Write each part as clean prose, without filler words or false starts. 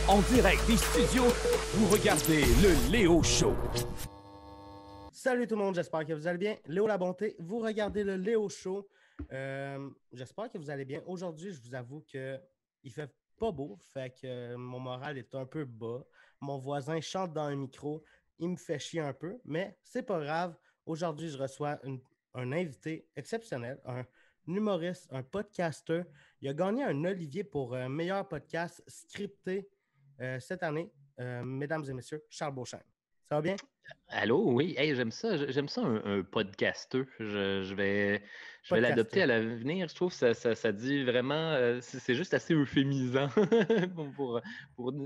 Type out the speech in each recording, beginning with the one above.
En direct des studios, vous regardez le Léo Show. Salut tout le monde, j'espère que vous allez bien. Léo La Bonté, vous regardez le Léo Show. J'espère que vous allez bien. Aujourd'hui, je vous avoue qu'il fait pas beau, fait que mon moral est un peu bas. Mon voisin chante dans un micro, il me fait chier un peu, mais c'est pas grave. Aujourd'hui, je reçois un invité exceptionnel, un humoriste, un podcaster. Il a gagné un Olivier pour meilleur podcast scripté cette année. Mesdames et messieurs, Charles Beauchamp. Ça va bien? Allô, oui, hey, j'aime ça un podcasteux. Je vais l'adopter Podcaster. à l'avenir. Je trouve que ça dit vraiment, c'est juste assez euphémisant pour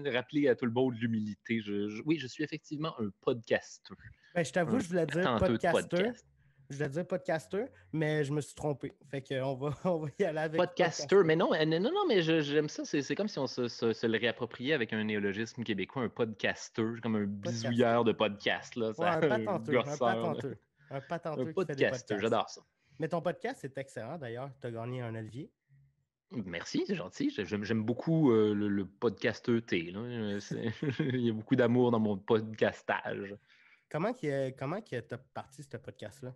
rappeler à tout le monde l'humilité. Oui, je suis effectivement un podcasteux, Ben, je t'avoue, un je voulais dire tenteux de podcaster. podcast. Je voulais dire podcaster, mais je me suis trompé. Fait qu'on va, on va y aller avec Podcaster, mais non, non, mais j'aime ça. C'est comme si on se le réappropriait avec un néologisme québécois, un podcasteur, comme un Podcaster. bisouilleur de podcast, là, Ouais, un un patenteux. Un gosseur, là. patenteux. Un Un patenteux qui fait des podcasteur, podcasts. j'adore ça. Mais ton podcast, c'est excellent d'ailleurs. Tu as gagné un Olivier. Merci, c'est gentil. J'aime beaucoup le podcasteur-té, là. Il y a beaucoup d'amour dans mon podcastage. Comment t'as parti ce podcast-là?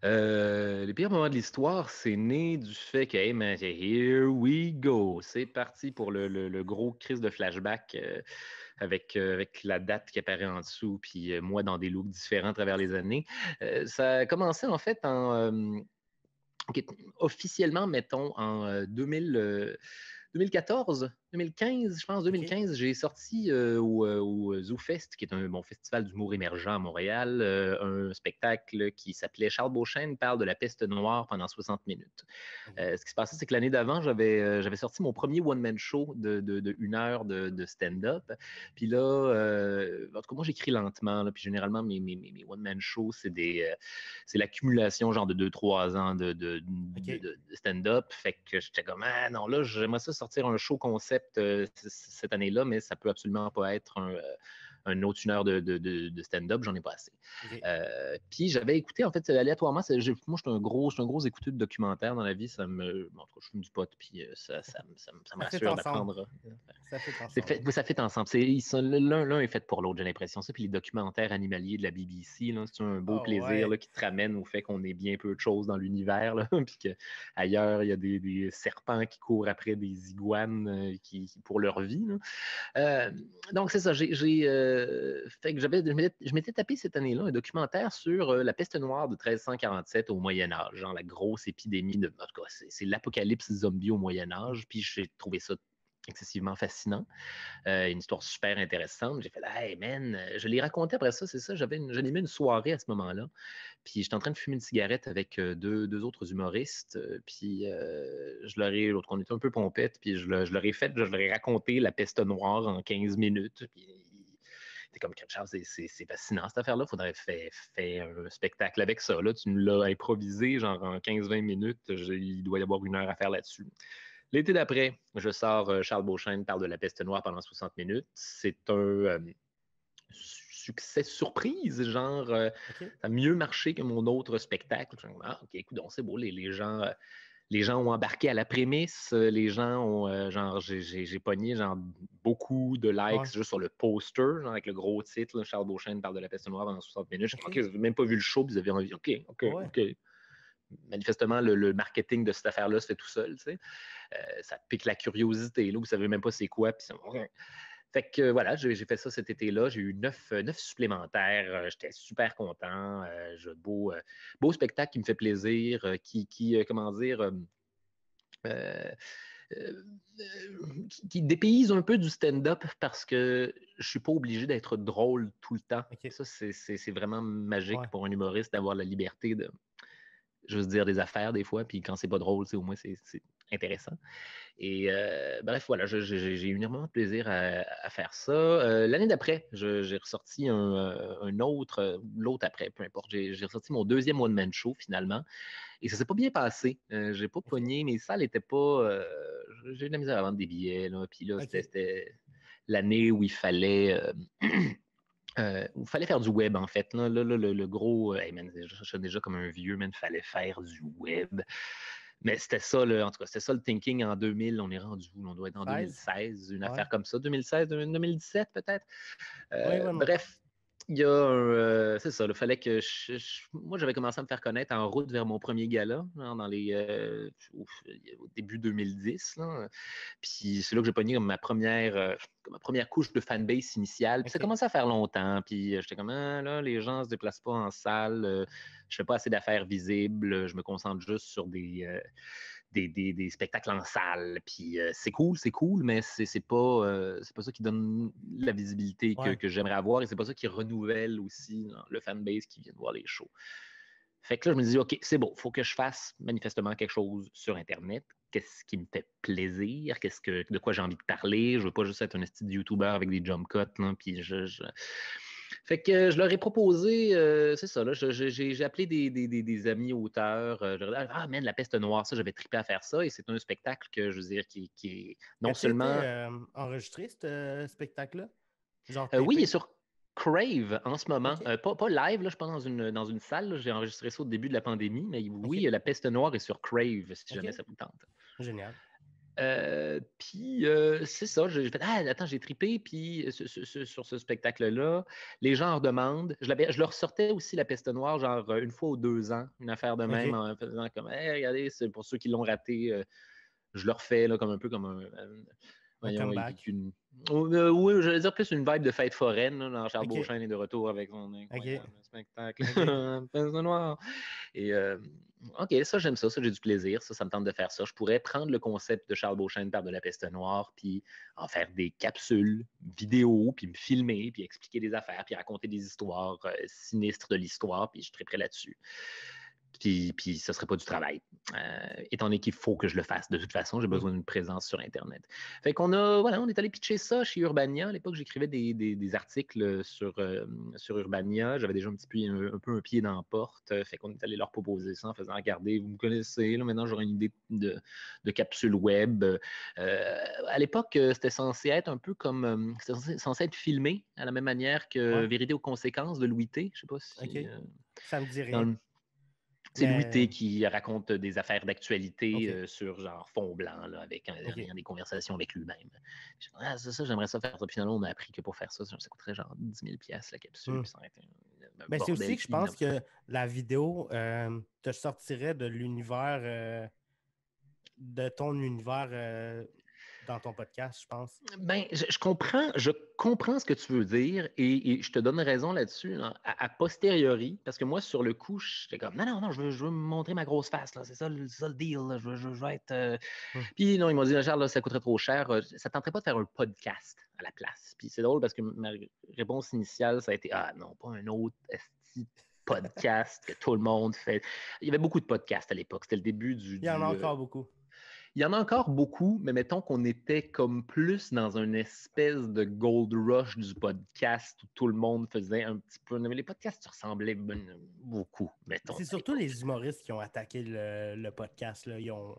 Les pires moments de l'histoire, c'est né du fait que, hey man, here we go. C'est parti pour le gros crise de flashback avec la date qui apparaît en dessous, puis moi dans des looks différents à travers les années. Ça a commencé en fait ok, officiellement, mettons, en 2014, 2015, je pense, OK. 2015, j'ai sorti au ZooFest, qui est un bon festival d'humour émergent à Montréal, un spectacle qui s'appelait Charles Beauchesne parle de la peste noire pendant 60 minutes. OK. Ce qui se passait, c'est que l'année d'avant, j'avais sorti mon premier one-man show de 1 heure de stand-up. Puis là, en tout cas, moi, j'écris lentement, là, puis généralement, mes one-man shows, c'est l'accumulation genre de 2-3 ans OK. de stand-up. Fait que j'étais comme, ah non, là, j'aimerais ça sortir un show concept cette année-là, mais ça peut absolument pas être un autre 1 heure de stand-up, j'en ai pas assez. OK. Puis j'avais écouté, en fait, aléatoirement, moi, je suis un gros écouteur de documentaires dans la vie. En tout cas, je fume du pot, puis ça me Ça fait rassure ensemble. d'apprendre. Ça fait ensemble. Ça fait ensemble. L'un est fait pour l'autre, j'ai l'impression. Ça, puis les documentaires animaliers de la BBC, là, c'est un beau Oh, plaisir ouais. là, qui te ramène au fait qu'on est bien peu de choses dans l'univers, là, puis qu'ailleurs, il y a des serpents qui courent après des iguanes pour leur vie. Là. Donc, c'est ça. Fait que je m'étais tapé cette année-là un documentaire sur la peste noire de 1347 au Moyen Âge, genre la grosse épidémie de. En tout cas, c'est l'apocalypse zombie au Moyen Âge. Puis j'ai trouvé ça excessivement fascinant. Une histoire super intéressante. J'ai fait, hey man, je l'ai raconté après ça, c'est ça. J'animais une soirée à ce moment-là. Puis j'étais en train de fumer une cigarette avec deux autres humoristes. Puis l'autre, on était un peu pompettes. Puis je leur ai raconté la peste noire en 15 minutes. Puis c'était comme Charles, c'est fascinant cette affaire-là. Il faudrait faire un spectacle avec ça. Là, tu nous l'as improvisé genre en 15-20 minutes. Il doit y avoir 1 heure à faire là-dessus. L'été d'après, je sors Charles Beauchesne parle de la peste noire pendant 60 minutes. C'est un succès surprise, genre ça OK. a mieux marché que mon autre spectacle. Ah, ok, écoute, c'est beau, les gens ont embarqué à la prémisse, les gens ont, genre, j'ai pogné genre beaucoup de likes Ouais. juste sur le poster, genre avec le gros titre, là, Charles Beauchesne parle de la peste noire pendant 60 minutes. Je suis OK. comme, ok, je n'ai même pas vu le show, puis vous avez envie, Ouais. ok. Manifestement, le marketing de cette affaire-là se fait tout seul, tu sais. Ça pique la curiosité, là, vous savez même pas c'est quoi, puis fait que voilà, j'ai fait ça cet été-là. J'ai eu 9 supplémentaires. J'étais super content. Beau spectacle qui me fait plaisir, comment dire, euh, euh, qui dépayse un peu du stand-up parce que je suis pas obligé d'être drôle tout le temps. OK. Ça, c'est vraiment magique Ouais. pour un humoriste d'avoir la liberté de juste dire des affaires des fois, puis quand c'est pas drôle, au moins c'est intéressant. Et bref, voilà, j'ai eu énormément de plaisir à faire ça. L'année d'après, j'ai ressorti l'autre après, peu importe. J'ai ressorti mon deuxième one-man show finalement. Et ça s'est pas bien passé. J'ai pas OK. pogné, mes salles n'étaient pas. J'ai eu de la misère à vendre des billets. Là, puis là, OK. c'était l'année où il fallait. Il fallait faire du web, en fait. Là, le gros. Hey, man, je suis déjà comme un vieux, man. Il fallait faire du web. Mais c'était ça, là, en tout cas, c'était ça le thinking en 2000. On est rendu où? On doit être en 16? 2016, une Ouais. affaire comme ça. 2016, 2017 peut-être. Oui, oui, Bref, il y a c'est ça, il fallait que moi, j'avais commencé à me faire connaître en route vers mon premier gala, genre dans au début 2010. Là. Puis c'est là que j'ai pogné comme ma première couche de fanbase initiale. Puis ça OK. commençait à faire longtemps. Puis j'étais comme, ah, là, les gens ne se déplacent pas en salle. Je fais pas assez d'affaires visibles. Je me concentre juste sur des spectacles en salle. Puis c'est cool, mais c'est pas ça qui donne la visibilité Ouais. que j'aimerais avoir et c'est pas ça qui renouvelle aussi le fanbase qui vient de voir les shows. Fait que là, je me dis, OK, c'est bon, il faut que je fasse manifestement quelque chose sur Internet. Qu'est-ce qui me fait plaisir? De quoi j'ai envie de parler? Je veux pas juste être un esti de YouTuber avec des jump cuts. Là, puis Fait que je leur ai proposé, c'est ça, là, j'ai appelé des amis auteurs. Je leur ai dit, ah, man, La Peste Noire, ça, j'avais trippé à faire ça. Et c'est un spectacle que, je veux dire, qui est non As-tu été seulement. enregistré, ce spectacle-là? Genre Oui, il est tapé? sur Crave en ce moment. OK. Pas live, là, je suis pas dans une salle. J'ai enregistré ça au début de la pandémie, mais oui, OK. La Peste Noire est sur Crave, si jamais OK. ça vous tente. Génial. Puis c'est ça, j'ai fait, ah, attends, j'ai trippé, puis sur ce spectacle-là, les gens en redemandent. Je leur sortais aussi La Peste Noire, genre une fois ou 2 ans, une affaire de même, OK. en faisant comme, hey, regardez, c'est pour ceux qui l'ont raté, je le refais là, comme un peu comme Un voyons, comeback. oui, j'allais dire plus une vibe de fête foraine. Là, dans Charles OK. Beauchesne est de retour avec son OK. incroyable spectacle. OK. Peste noire. Et OK, ça, j'aime ça, j'ai du plaisir. Ça me tente de faire ça. Je pourrais prendre le concept de Charles Beauchesne par de la peste noire, puis en faire des capsules vidéo, puis me filmer, puis expliquer des affaires, puis raconter des histoires sinistres de l'histoire, puis je serais prêt là-dessus. Puis ce ne serait pas du travail. Étant donné qu'il faut que je le fasse. De toute façon, j'ai besoin d'une présence sur Internet. Fait qu'on on est allé pitcher ça chez Urbania. À l'époque, j'écrivais des articles sur Urbania. J'avais déjà un peu un pied dans la porte. Fait qu'on est allé leur proposer ça en faisant regarder, vous me connaissez, là, maintenant j'aurais une idée de capsule web. À l'époque, c'était censé être un peu comme. C'était censé être filmé à la même manière que Ouais. Vérité aux conséquences de Louis T. Je ne sais pas si. OK. Ça me dit Dans rien. le c'est Louis Mais T qui raconte des affaires d'actualité OK. sur genre fond blanc, là, avec OK. des conversations avec lui-même. Ah, c'est ça, j'aimerais ça faire ça. Puis finalement, on a appris que pour faire ça, ça coûterait genre 10 000 la capsule. Hmm. Puis ça aurait été un Ben, c'est aussi bordel que je qui pense que la vidéo te sortirait de l'univers, de ton univers dans ton podcast, je pense. Ben, je comprends ce que tu veux dire et je te donne raison là-dessus, là, a posteriori, parce que moi, sur le coup, j'étais comme, non, je veux me montrer ma grosse face, là, c'est ça, le deal, là, je veux être. Hmm. Puis non, ils m'ont dit, Charles, là, ça coûterait trop cher, ça ne tenterait pas de faire un podcast à la place. Puis c'est drôle parce que ma réponse initiale, ça a été, ah non, pas un autre esti podcast que tout le monde fait. Il y avait beaucoup de podcasts à l'époque, c'était le début Il y en a encore beaucoup. il y en a encore beaucoup, mais mettons qu'on était comme plus dans une espèce de gold rush du podcast où tout le monde faisait un petit peu. Mais les podcasts ressemblaient beaucoup, mettons, C'est à surtout l'époque. les humoristes qui ont attaqué le podcast. Là. Ils ont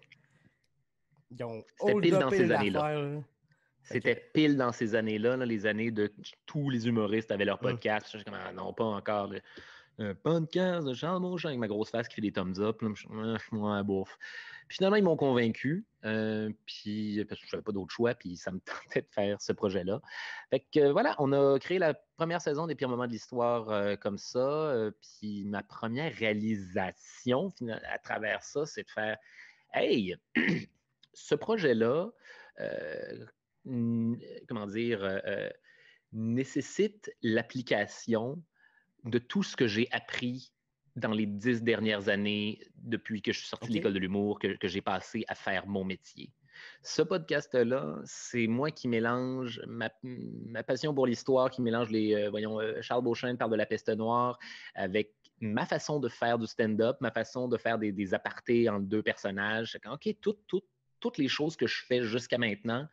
C'était pile dans hold-upé ces années-là. l'affaire. Là. Fait que, C'était pile dans ces années-là, là, les années de tous les humoristes avaient leur hmm. podcast. Je suis comme, ah, non, pas encore. Un podcast de Charles Beauchamp avec ma grosse face qui fait des thumbs up. Là, moi, bouffe. Puis finalement, ils m'ont convaincu. Puis parce que je n'avais pas d'autre choix, puis ça me tentait de faire ce projet-là. Fait que voilà, on a créé la première saison des Pires Moments de l'Histoire comme ça. Puis ma première réalisation à travers ça, c'est de faire hey, ce projet-là, comment dire, nécessite l'application de tout ce que j'ai appris dans les 10 dernières années depuis que je suis sorti de OK. l'école de l'humour, que j'ai passé à faire mon métier. Ce podcast-là, c'est moi qui mélange ma passion pour l'histoire, qui mélange Charles Beauchesne parle de la peste noire avec ma façon de faire du stand-up, ma façon de faire des apartés entre deux personnages. OK, toutes les choses que je fais jusqu'à maintenant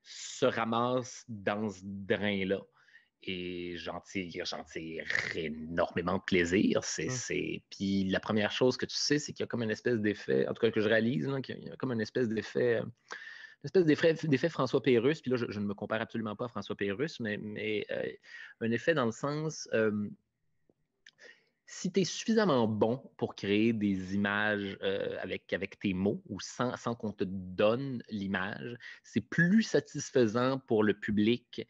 se ramassent dans ce drain-là. Et j'en tire énormément de plaisir. Puis la première chose que tu sais, c'est qu'il y a comme une espèce d'effet, en tout cas que je réalise, là, qu'il y a comme une espèce d'effet François Pérusse. Puis là, je ne me compare absolument pas à François Pérusse, mais un effet dans le sens, si tu es suffisamment bon pour créer des images avec tes mots ou sans qu'on te donne l'image, c'est plus satisfaisant pour le public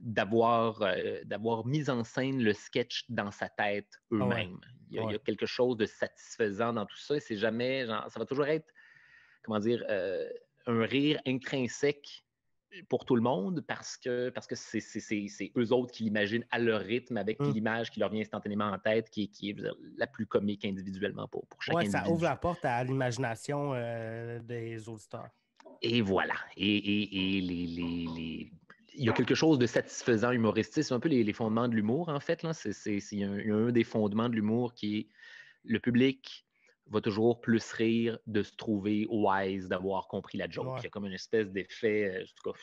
d'avoir mis en scène le sketch dans sa tête eux-mêmes. Il y a quelque chose de satisfaisant dans tout ça. C'est jamais, genre, ça va toujours être, comment dire, un rire intrinsèque pour tout le monde parce que c'est eux autres qui l'imaginent à leur rythme avec l'image qui leur vient instantanément en tête, qui est la plus comique individuellement pour chaque individu. Ça ouvre la porte à l'imagination des auditeurs. Et voilà. Il y a quelque chose de satisfaisant humoristique. C'est un peu les fondements de l'humour, en fait. Là. Il y a un des fondements de l'humour qui est le public va toujours plus rire de se trouver wise, d'avoir compris la joke. Il y a comme une espèce d'effet, en tout cas,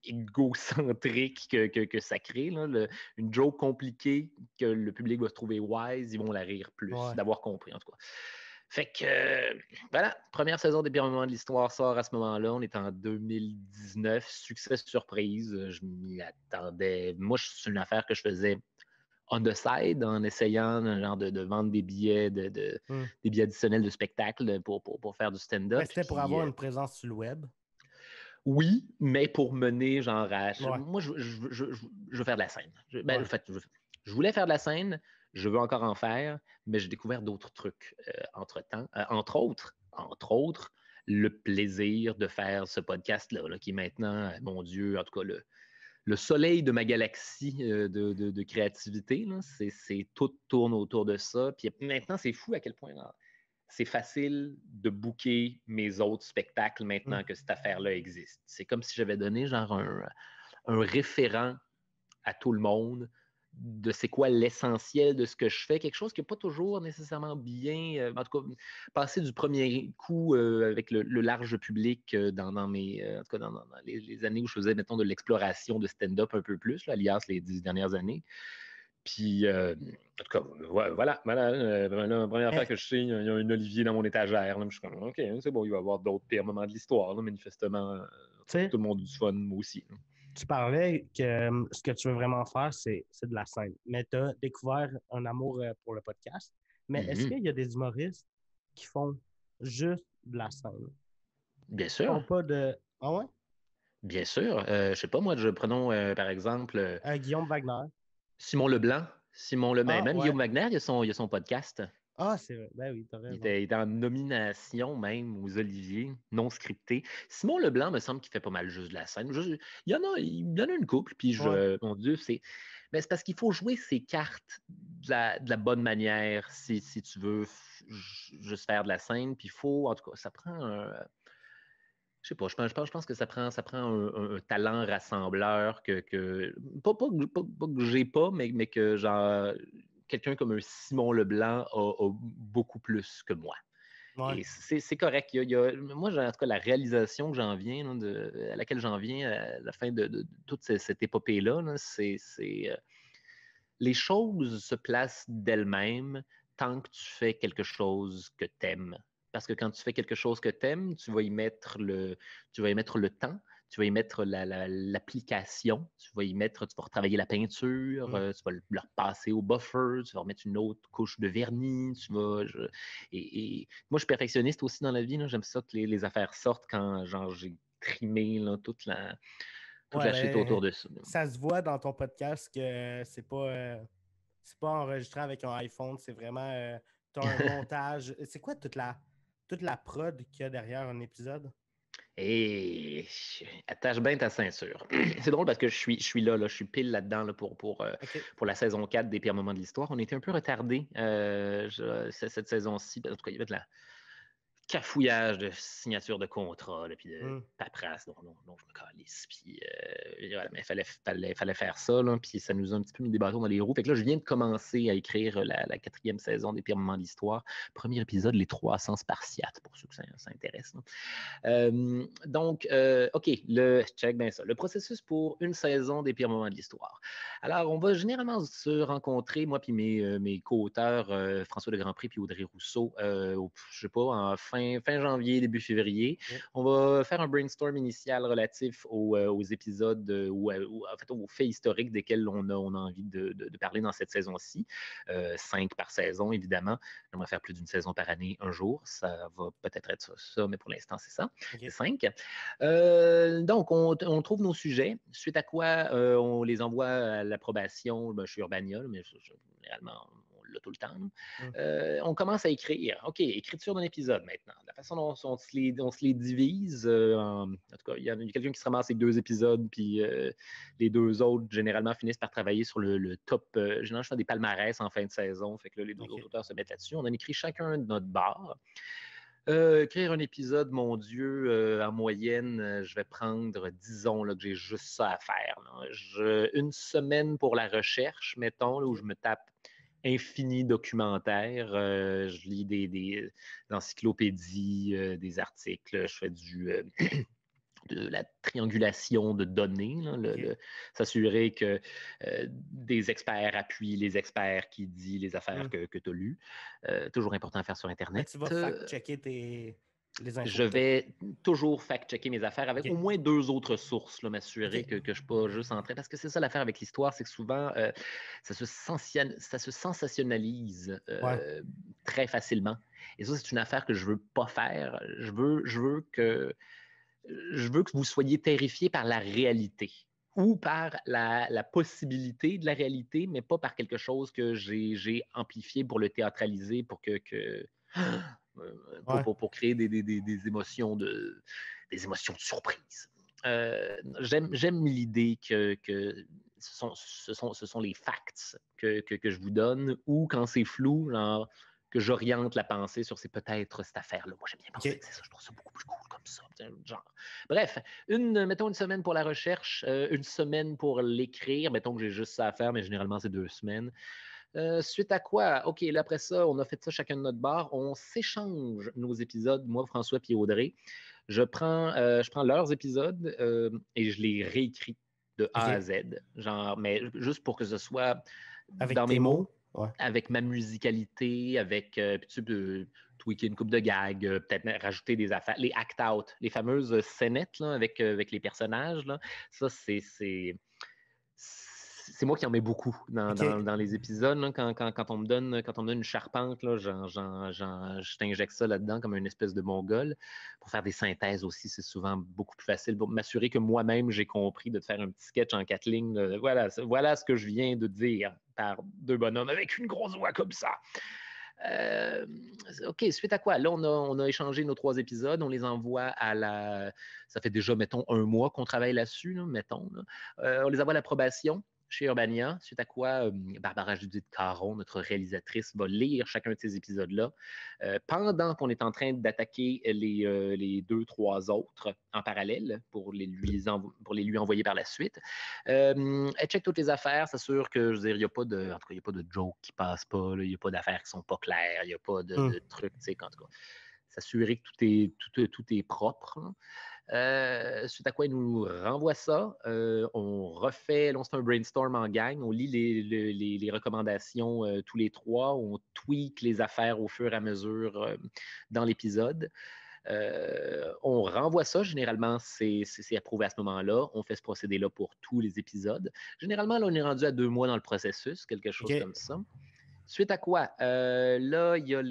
égocentrique que ça crée. Là. Une joke compliquée que le public va se trouver wise, ils vont la rire plus, d'avoir compris, en tout cas. Fait que, voilà, première saison des pires moments de l'histoire sort à ce moment-là. On est en 2019. Succès surprise. Je m'y attendais. Moi, c'est une affaire que je faisais on the side, en essayant genre de vendre des billets des billets additionnels de spectacle pour faire du stand-up. Ben, c'était pour avoir une présence sur le web. Oui, mais pour mener genre à... Moi, je veux faire de la scène. En fait, je voulais faire de la scène, je veux encore en faire, mais j'ai découvert d'autres trucs entre-temps. Entre autres, le plaisir de faire ce podcast-là, qui est maintenant, mon Dieu, en tout cas, le soleil de ma galaxie de créativité. Tout tourne autour de ça. Puis maintenant, c'est fou à quel point c'est facile de booker mes autres spectacles maintenant que cette affaire-là existe. C'est comme si j'avais donné genre un référent à tout le monde de c'est quoi l'essentiel de ce que je fais, quelque chose qui n'est pas toujours nécessairement bien, en tout cas, passer du premier coup avec le large public dans les années où je faisais, mettons, de l'exploration de stand-up un peu plus, là, alias les 10 dernières années. Puis, en tout cas, voilà. La première affaire que je sais, il y a un Olivier dans mon étagère. Là, je suis comme, OK, c'est bon, il va y avoir d'autres pires moments de l'histoire, manifestement. Tout le monde a du fun, moi aussi. Là. Tu parlais que ce que tu veux vraiment faire, c'est de la scène. Mais tu as découvert un amour pour le podcast. Mais est-ce qu'il y a des humoristes qui font juste de la scène? Bien sûr. Ils font pas de... Ah ouais? Bien sûr. Je sais pas, moi, prenons par exemple... Guillaume Wagner. Simon Leblanc. Même Guillaume Wagner, il y a son podcast. Ah, c'est vrai. Ben oui, t'as raison. Il était en nomination même aux Oliviers, non scripté. Simon Leblanc, me semble qu'il fait pas mal juste de la scène. Il y en a une couple, puis mon Dieu, c'est parce qu'il faut jouer ses cartes de la bonne manière si tu veux juste faire de la scène. Puis il faut, en tout cas, ça prend je sais pas, je pense que ça prend un talent rassembleur pas que j'ai pas, mais que genre quelqu'un comme un Simon Leblanc a beaucoup plus que moi. Ouais. Et c'est correct. Moi, en tout cas, la réalisation que j'en viens, à laquelle j'en viens à la fin de toute cette épopée-là, c'est les choses se placent d'elles-mêmes tant que tu fais quelque chose que tu aimes. Parce que quand tu fais quelque chose que tu aimes, tu vas y mettre le temps, tu vas y mettre l'application, tu vas retravailler la peinture, tu vas le repasser au buffer, tu vas remettre une autre couche de vernis, moi, je suis perfectionniste aussi dans la vie, là, j'aime ça que les affaires sortent quand genre j'ai trimé là, toute la shit autour de ça. Ça se voit dans ton podcast que c'est pas enregistré avec un iPhone, c'est vraiment t'as un montage. C'est quoi toute la prod qu'il y a derrière un épisode? Et attache bien ta ceinture. C'est drôle parce que je suis là, je suis pile là-dedans là, pour la saison 4 des pires moments de l'histoire. On était un peu retardé cette saison-ci. En tout cas, il y avait de la cafouillage de signature de contrat, puis de paperasse dont je me calisse. Puis voilà, mais il fallait faire ça, là, puis ça nous a un petit peu mis des bâtons dans les roues. Fait que là, je viens de commencer à écrire la 4e saison des pires moments de l'histoire. Premier épisode, les 300 Spartiates, pour ceux que ça intéresse. Donc, OK, check bien ça. Le processus pour une saison des pires moments de l'histoire. Alors, on va généralement se rencontrer, moi puis mes co-auteurs, François de Grandpré puis Audrey Rousseau, je sais pas, en fin fin janvier, début février. On va faire un brainstorm initial relatif aux épisodes ou en fait aux faits historiques desquels on a envie de parler dans cette saison-ci. 5 par saison, évidemment. J'aimerais faire plus d'une saison par année un jour. Ça va peut-être être ça, mais pour l'instant, c'est ça. Okay. C'est 5. Donc, on trouve nos sujets, suite à quoi on les envoie à l'approbation. Je suis Urbania, mais généralement, on l'a tout le temps. On commence à écrire. OK, écriture d'un épisode maintenant. La façon dont on se les divise, en tout cas, il y a quelqu'un qui se ramasse avec 2 épisodes, puis les 2 autres, généralement, finissent par travailler sur le top. Généralement, je fais des palmarès en fin de saison. Fait que là, les 2 autres auteurs se mettent là-dessus. On en écrit chacun de notre barre. Écrire un épisode, mon Dieu, en moyenne, je vais prendre, disons là, que j'ai juste ça à faire. Une semaine pour la recherche, mettons, là, où je me tape infini documentaire. Je lis des encyclopédies, des articles, je fais de la triangulation de données, là, s'assurer que des experts appuient les experts qui disent les affaires que tu as lues. Toujours important à faire sur Internet. Tu vas fact-checker les infos. Je vais toujours fact-checker mes affaires avec au moins 2 autres sources, m'assurer que je ne suis pas juste en train. Parce que c'est ça l'affaire avec l'histoire, c'est que souvent, ça se sensationnalise très facilement. Et ça, c'est une affaire que je ne veux pas faire. Je veux que vous soyez terrifiés par la réalité ou par la possibilité de la réalité, mais pas par quelque chose que j'ai amplifié pour le théâtraliser, pour pour créer des émotions de surprise. J'aime l'idée que ce sont les facts que je vous donne, ou quand c'est flou, genre que j'oriente la pensée sur c'est peut-être cette affaire-là. Moi, j'aime bien penser que c'est ça. Je trouve ça beaucoup plus cool comme ça. Genre. Bref, mettons une semaine pour la recherche, une semaine pour l'écrire. Mettons que j'ai juste ça à faire, mais généralement, c'est 2 semaines. Suite à quoi, OK, là, après ça, on a fait ça chacun de notre bar. On s'échange nos épisodes, moi, François puis Audrey. Je prends leurs épisodes et je les réécris de A à Z. Genre, mais juste pour que ce soit avec dans mes mots. Ouais. Avec ma musicalité, avec tu peux tweaker une coupe de gags, peut-être rajouter des affaires, les act-out, les fameuses scénettes là, avec les personnages. Là. Ça, c'est moi qui en mets beaucoup dans les épisodes. Là, quand on me donne une charpente, là, je t'injecte ça là-dedans comme une espèce de mongol. Pour faire des synthèses aussi, c'est souvent beaucoup plus facile. Pour m'assurer que moi-même, j'ai compris de te faire un petit sketch en 4 lignes. Voilà ce que je viens de dire par 2 bonhommes avec une grosse voix comme ça. OK, suite à quoi? Là, on a échangé nos 3 épisodes, on les envoie ça fait déjà, mettons, 1 mois qu'on travaille là-dessus, là, mettons. Là. On les envoie à l'approbation chez Urbania, suite à quoi Barbara Judith Caron, notre réalisatrice, va lire chacun de ces épisodes-là pendant qu'on est en train d'attaquer les 2-3 autres en parallèle pour les lui envoyer par la suite. Elle check toutes les affaires, s'assure que, je veux dire, il n'y a pas de joke qui ne passe pas, il n'y a pas d'affaires qui ne sont pas claires, il n'y a pas de trucs, tu sais, en tout cas, s'assurer que tout est propre. Hein. Suite à quoi il nous renvoie ça, on fait un brainstorm en gang, on lit les recommandations tous les 3, on tweak les affaires au fur et à mesure dans l'épisode. On renvoie ça, généralement c'est approuvé à ce moment-là, on fait ce procédé-là pour tous les épisodes. Généralement, là, on est rendu à 2 mois dans le processus, quelque chose comme ça. Suite à quoi, là, il y a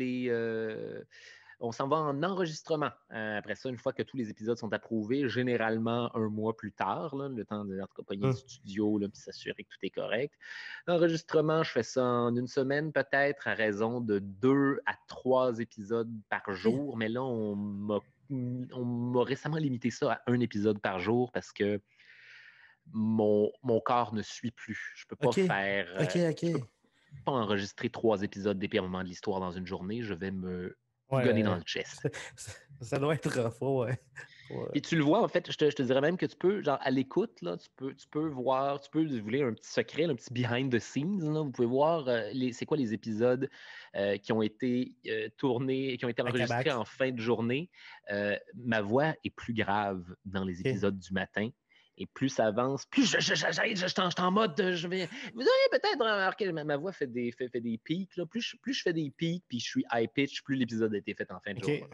on s'en va en enregistrement. Après ça, une fois que tous les épisodes sont approuvés, généralement 1 mois plus tard, là, le temps de pogner le studio et s'assurer que tout est correct. L'enregistrement, je fais ça en 1 semaine peut-être, à raison de 2 à 3 épisodes par jour. Mais là, on m'a récemment limité ça à 1 épisode par jour parce que mon corps ne suit plus. Je ne peux pas faire... Je peux pas enregistrer 3 épisodes d'épierrement de l'histoire dans une journée. Je vais me... gonner dans le chest. Ça doit être rough, ouais. Et tu le vois, en fait, je te dirais même que tu peux, genre à l'écoute, là, tu peux voir, vous voulez un petit secret, un petit behind the scenes, là, vous pouvez voir c'est quoi les épisodes qui ont été tournés, qui ont été enregistrés en fin de journée. Ma voix est plus grave dans les épisodes du matin Et plus ça avance, plus je suis en mode, je vais... Vous auriez peut-être remarqué, ma voix fait des pics. Là. Plus je fais des pics, puis je suis high pitch, plus l'épisode a été fait en fin de jour.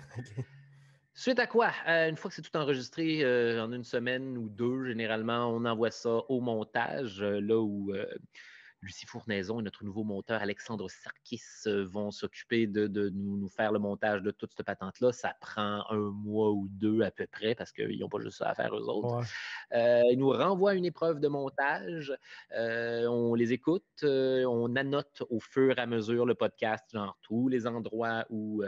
Suite à quoi, une fois que c'est tout enregistré, en une semaine ou deux, généralement, on envoie ça au montage, là où Lucie Fournaison et notre nouveau monteur Alexandre Sarkis vont s'occuper de nous faire le montage de toute cette patente-là. Ça prend 1 mois ou 2 à peu près parce qu'ils n'ont pas juste ça à faire eux autres. Ils nous renvoient une épreuve de montage. On les écoute. On annote au fur et à mesure le podcast, genre tous les endroits où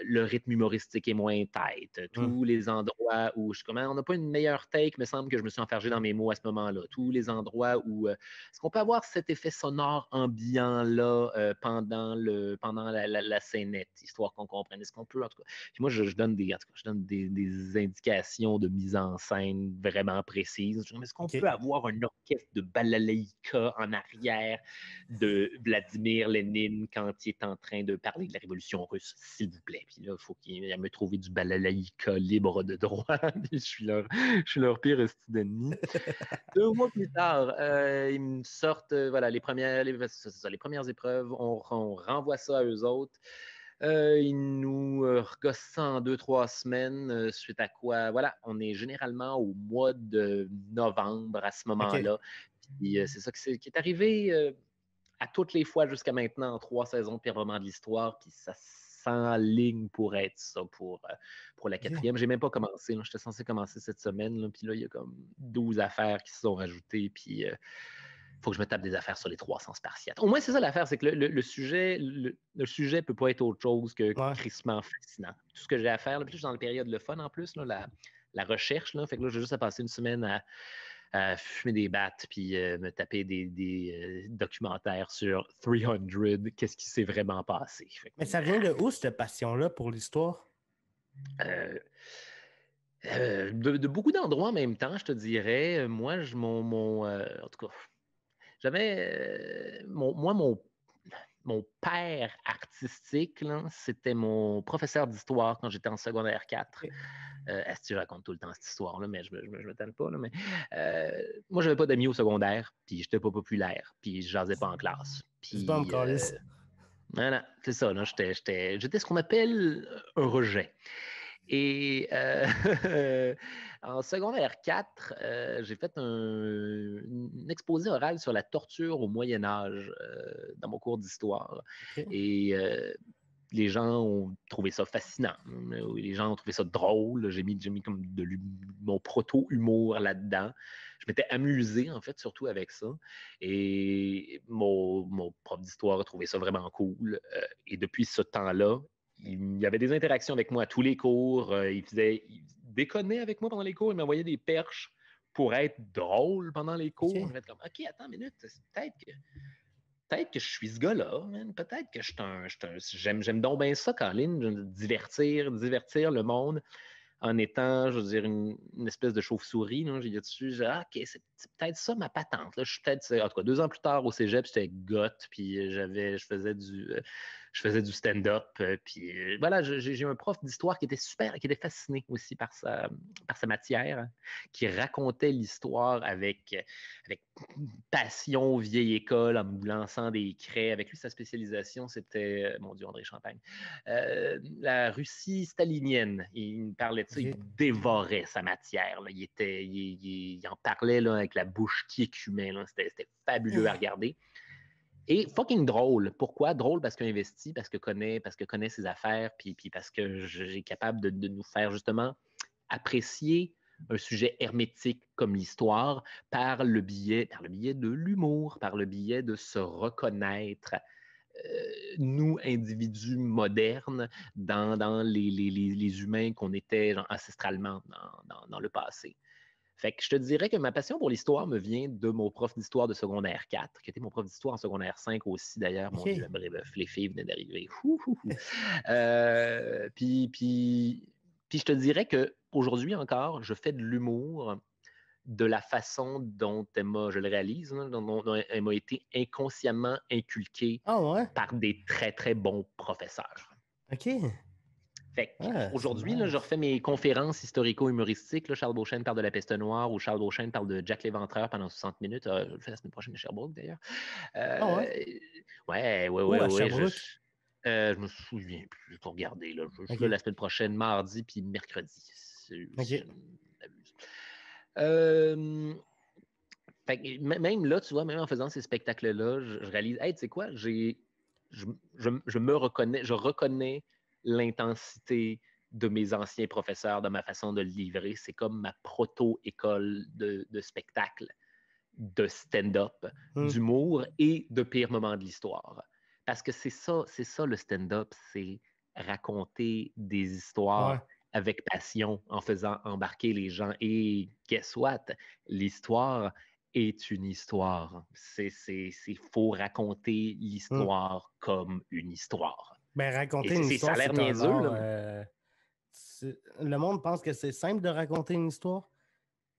le rythme humoristique est moins tight, tous les endroits où on n'a pas une meilleure take, me semble que je me suis enfargé dans mes mots à ce moment-là, tous les endroits où est-ce qu'on peut avoir cet effet sonore ambiant-là pendant la scénette, histoire qu'on comprenne, est-ce qu'on peut, en tout cas, puis moi je donne des indications de mise en scène vraiment précises, est-ce qu'on peut avoir un orchestre de balalaïka en arrière de Vladimir Lénine quand il est en train de parler de la révolution russe, s'il vous plaît. Puis là, il faut qu'il me trouve du balalaïka libre de droit. je suis leur pire esti d'ennemi. 2 mois plus tard, ils me sortent les premières épreuves. On renvoie ça à eux autres. Ils nous regossent ça en 2-3 semaines, suite à quoi, voilà, on est généralement au mois de novembre à ce moment-là. Puis c'est ça qui est arrivé à toutes les fois jusqu'à maintenant en 3 saisons de Pire Moment de l'Histoire, puis ça s'enligne pour être ça pour la 4e. J'ai même pas commencé, j'étais censé commencer cette semaine, là, puis là, il y a comme 12 affaires qui se sont rajoutées, puis faut que je me tape des affaires sur les 300 spartiates. Au moins, c'est ça l'affaire, c'est que le sujet peut pas être autre chose que crissement fascinant. Tout ce que j'ai à faire, là, puis je suis dans la période le fun en plus, là, la recherche, là, fait que là, j'ai juste à passer une semaine à fumer des battes puis me taper des documentaires sur 300, qu'est-ce qui s'est vraiment passé. Mais ça vient de où, cette passion-là pour l'histoire? De beaucoup d'endroits en même temps, je te dirais. Moi, en tout cas, j'avais... mon père artistique, là, c'était mon professeur d'histoire quand j'étais en secondaire 4. Est-ce que je raconte tout le temps cette histoire-là, mais je me tanne pas. Là, mais, moi, j'avais pas d'amis au secondaire, puis j'étais pas populaire, puis je jasais pas en classe. Puis, voilà, c'est ça. Là, j'étais ce qu'on appelle un rejet. Et en secondaire 4, j'ai fait un exposé oral sur la torture au Moyen Âge dans mon cours d'histoire. Et les gens ont trouvé ça fascinant. Les gens ont trouvé ça drôle. J'ai mis comme mon proto-humour là-dedans. Je m'étais amusé, en fait, surtout avec ça. Et mon prof d'histoire a trouvé ça vraiment cool. Et depuis ce temps-là, il y avait des interactions avec moi à tous les cours. Il déconnait avec moi pendant les cours. Il m'envoyait des perches pour être drôle pendant les cours. Je me comme, OK, attends une minute, peut-être que je suis ce gars-là, man. Peut-être que j'aime donc bien ça, Colin, divertir le monde en étant, je veux dire, une espèce de chauve-souris. J'ai dit dessus, OK, c'est peut-être ça ma patente. Là. Je suis peut-être, en tout cas, 2 ans plus tard au cégep, j'étais goth, puis je faisais du stand-up. Puis voilà, j'ai eu un prof d'histoire qui était super, qui était fasciné aussi par sa matière, hein, qui racontait l'histoire avec passion, vieille école, en me lançant des craies. Avec lui, sa spécialisation, c'était, mon Dieu, André Champagne, la Russie stalinienne. Il me parlait de ça, il dévorait sa matière. Là. Il en parlait là, avec la bouche qui écumait. Là. C'était fabuleux à regarder. Et fucking drôle. Pourquoi? Drôle parce qu'il investit, parce que connaît ses affaires, puis parce que j'ai capable de nous faire justement apprécier un sujet hermétique comme l'histoire par le biais de l'humour, par le biais de se reconnaître, nous, individus modernes, dans les humains qu'on était genre, ancestralement dans le passé. Fait que je te dirais que ma passion pour l'histoire me vient de mon prof d'histoire de secondaire 4, qui était mon prof d'histoire en secondaire 5 aussi, d'ailleurs. Mon Dieu, les filles venaient d'arriver. Puis je te dirais qu'aujourd'hui encore, je fais de l'humour de la façon dont je le réalise, hein, dont elle m'a été inconsciemment inculquée par des très, très bons professeurs. OK. Fait Ah, c'est qu'aujourd'hui, là, je nice. refais mes conférences historico-humoristiques. Là, Charles Beauchesne parle de la peste noire ou Charles Beauchesne parle de Jack l'Éventreur pendant 60 minutes. Je le fais la semaine prochaine à Sherbrooke, d'ailleurs. Ah ouais? Euh, ouais, ouais, Où ouais, à ouais. Sherbrooke? Je me souviens plus pour regarder. Là. Je suis là OK. la semaine prochaine, mardi puis mercredi, si je OK. ne m'abuse. Euh, Fait que même là, tu vois, même en faisant ces spectacles-là, je réalise, hey, tu sais quoi, je me reconnais, je reconnais l'intensité de mes anciens professeurs, de ma façon de le livrer. C'est comme ma proto-école de spectacle, de stand-up, Hmm. d'humour et de pire moments de l'histoire. Parce que c'est ça le stand-up, c'est raconter des Ouais. histoires avec passion en faisant embarquer les gens. Et guess what? L'histoire est une histoire. Faut raconter Hmm. l'histoire comme une histoire. Ben, Et raconter une ça histoire, a l'air c'est un niaiseux, art. là, mais Le monde pense que c'est simple de raconter une histoire.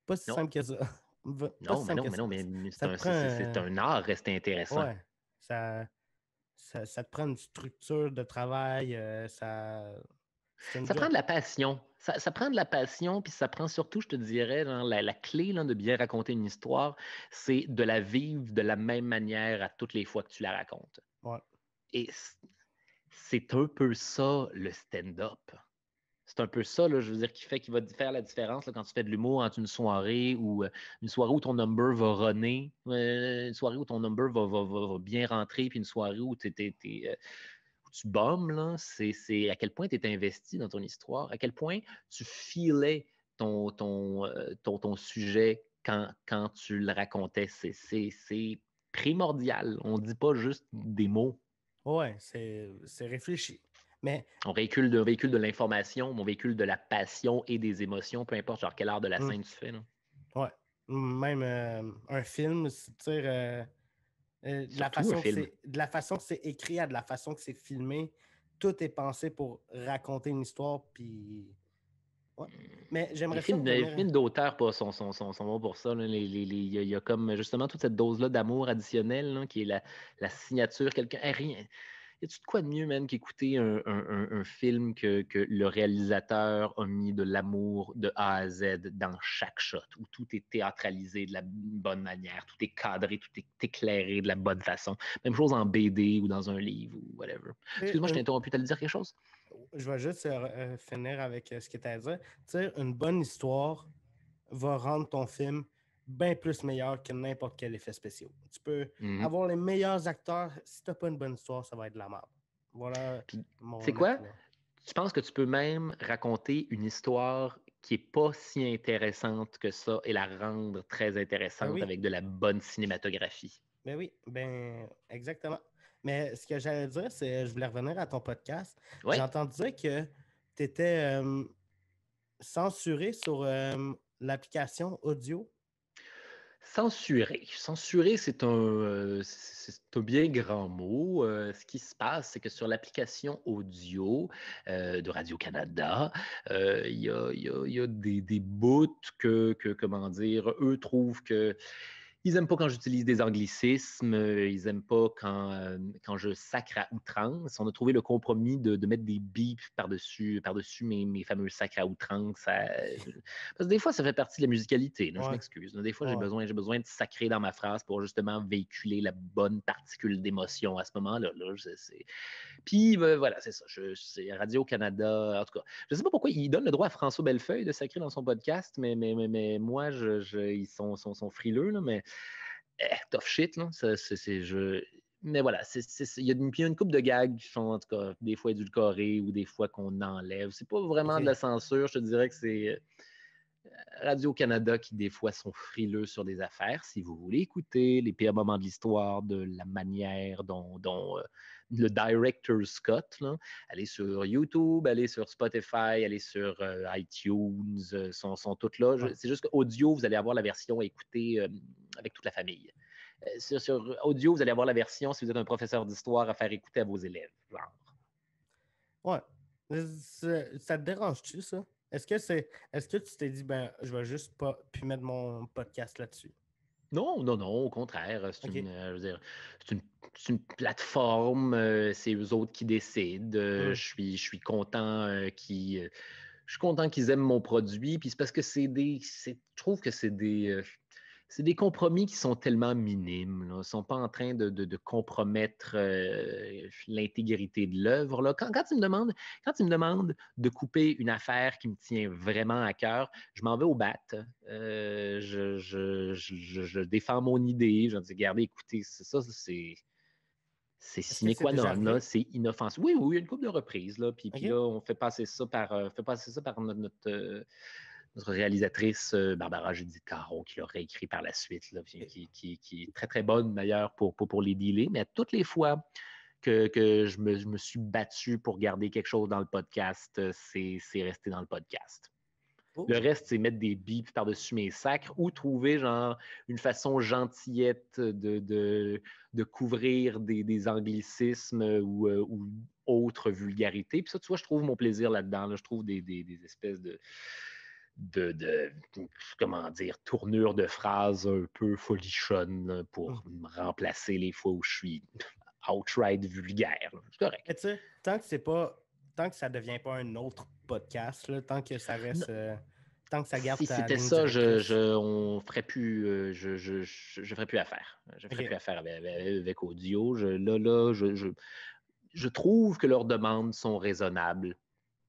Pas si non, simple que ça. Pas si non, mais simple non, que mais ça. non, mais Ça te prend. c'est un art resté intéressant. Ouais. Ça, ça te prend une structure de travail. C'est une Ça prend job. de la passion. Ça prend de la passion, puis ça prend surtout, je te dirais, genre, la clé là, de bien raconter une histoire, c'est de la vivre de la même manière à toutes les fois que tu la racontes. Ouais. Et c'est un peu ça, le stand-up. C'est un peu ça, là, je veux dire, qui va faire la différence là, quand tu fais de l'humour entre une soirée où ton number va runner, une soirée où ton number va bien rentrer, puis une soirée où tu bombes, là, c'est à quel point tu es investi dans ton histoire, à quel point tu filais ton sujet quand tu le racontais. C'est primordial. On ne dit pas juste des mots. Ouais, c'est réfléchi. Mais On véhicule de l'information, on véhicule de la passion et des émotions, peu importe genre quelle heure de la hmm, scène tu fais. Là. ouais. Même un film, Surtout un film. de la façon que c'est écrit à de la façon que c'est filmé, tout est pensé pour raconter une histoire. Puis, ouais. Mais j'aimerais ça Les revenir. films d'auteur sont bons pour ça. Là. Il y a comme justement toute cette dose-là d'amour additionnel là, qui est la signature. Quelqu'un. Hey, rien. Y a-tu de quoi de mieux, man, qu'écouter un film que le réalisateur a mis de l'amour de A à Z dans chaque shot, où tout est théâtralisé de la bonne manière, tout est cadré, tout est éclairé de la bonne façon. Même chose en BD ou dans un livre ou whatever. Tu sais, Excuse-moi, je t'ai interrompu, t'allais dire quelque chose? je vais juste finir avec ce que tu as à dire. Tu sais, une bonne histoire va rendre ton film bien plus meilleur que n'importe quel effet spécial. Tu peux Mhm. avoir les meilleurs acteurs. Si tu n'as pas une bonne histoire, ça va être de la merde. Voilà Puis, tu sais mon quoi? opinion. Tu penses que tu peux même raconter une histoire qui n'est pas si intéressante que ça et la rendre très Ben intéressante oui, avec de la bonne cinématographie. ben oui, ben exactement. Mais ce que j'allais dire, c'est, je voulais revenir à ton podcast. J'ai Oui, entendu dire que tu étais censuré sur l'application audio. censurer. Censurer, c'est un bien grand mot. Ce qui se passe, c'est que sur l'application audio de Radio-Canada, il y a des bouts comment dire, eux trouvent que ils n'aiment pas quand j'utilise des anglicismes, ils n'aiment pas quand je sacre à outrance. On a trouvé le compromis de mettre des bips par-dessus mes fameux sacres à outrance. Parce que des fois, ça fait partie de la musicalité. Là, je Ouais, m'excuse. Des fois, ouais. j'ai besoin de sacrer dans ma phrase pour justement véhiculer la bonne particule d'émotion à ce moment-là. Là. Puis voilà, c'est ça. C'est Radio-Canada. En tout cas, je ne sais pas pourquoi il donne le droit à François Bellefeuille de sacrer dans son podcast, mais moi, ils sont frileux, là, mais tough shit. Là. Mais voilà, il y a une couple de gags qui sont, en tout cas, des fois édulcorés ou des fois qu'on enlève. C'est pas vraiment de la OK. censure, je te dirais que c'est Radio-Canada qui, des fois, sont frileux sur des affaires. Si vous voulez écouter les pires moments de l'histoire, de la manière dont le director Scott, là, allez sur YouTube, allez sur Spotify, allez sur iTunes, sont toutes là. Ouais. C'est juste qu'audio, vous allez avoir la version à écouter avec toute la famille. Sur audio, vous allez avoir la version si vous êtes un professeur d'histoire à faire écouter à vos élèves. Genre. Ouais. Ça te dérange-tu, ça? Est-ce que tu t'es dit, ben, je vais juste pas puis mettre mon podcast là-dessus? Non, non, non, au contraire, c'est OK. je veux dire, c'est une plateforme, c'est eux autres qui décident. Hmm. Je suis content je suis content qu'ils aiment mon produit. Puis c'est parce que je trouve que c'est des compromis qui sont tellement minimes. Là. Ils ne sont pas en train de compromettre l'intégrité de l'œuvre. Là. Quand ils me demandent de couper une affaire qui me tient vraiment à cœur, je m'en vais au bat. Je défends mon idée. Je dis, regardez, écoutez, c'est ça, c'est Est-ce que sine c'est qua déjà non, là, arrivé? c'est inoffensif. Oui, oui, une couple de reprises. Là, puis là, OK. on fait passer ça par notre réalisatrice Barbara Judith-Caron, qui l'aurait écrit par la suite, là, puis OK. qui est très, très bonne d'ailleurs pour les dealer. Mais à toutes les fois que je me suis battu pour garder quelque chose dans le podcast, c'est resté dans le podcast. Le Cool. reste, c'est mettre des bips par-dessus mes sacres ou trouver genre une façon gentillette de couvrir des anglicismes ou autres vulgarités. Puis ça, tu vois, je trouve mon plaisir là-dedans. Là. Je trouve des espèces de, comment dire, tournures de phrases un peu folichonnes là, Hmm. pour me remplacer les fois où je suis outright vulgaire. Là. C'est correct. Mais tu sais, tant que ça devient pas un autre podcast, là, tant que ça reste, tant que ça garde Si ta c'était ligne ça, directrice. on ferait plus, je ferais plus affaire. Je ferais plus OK. affaire avec Audio. Je trouve que leurs demandes sont raisonnables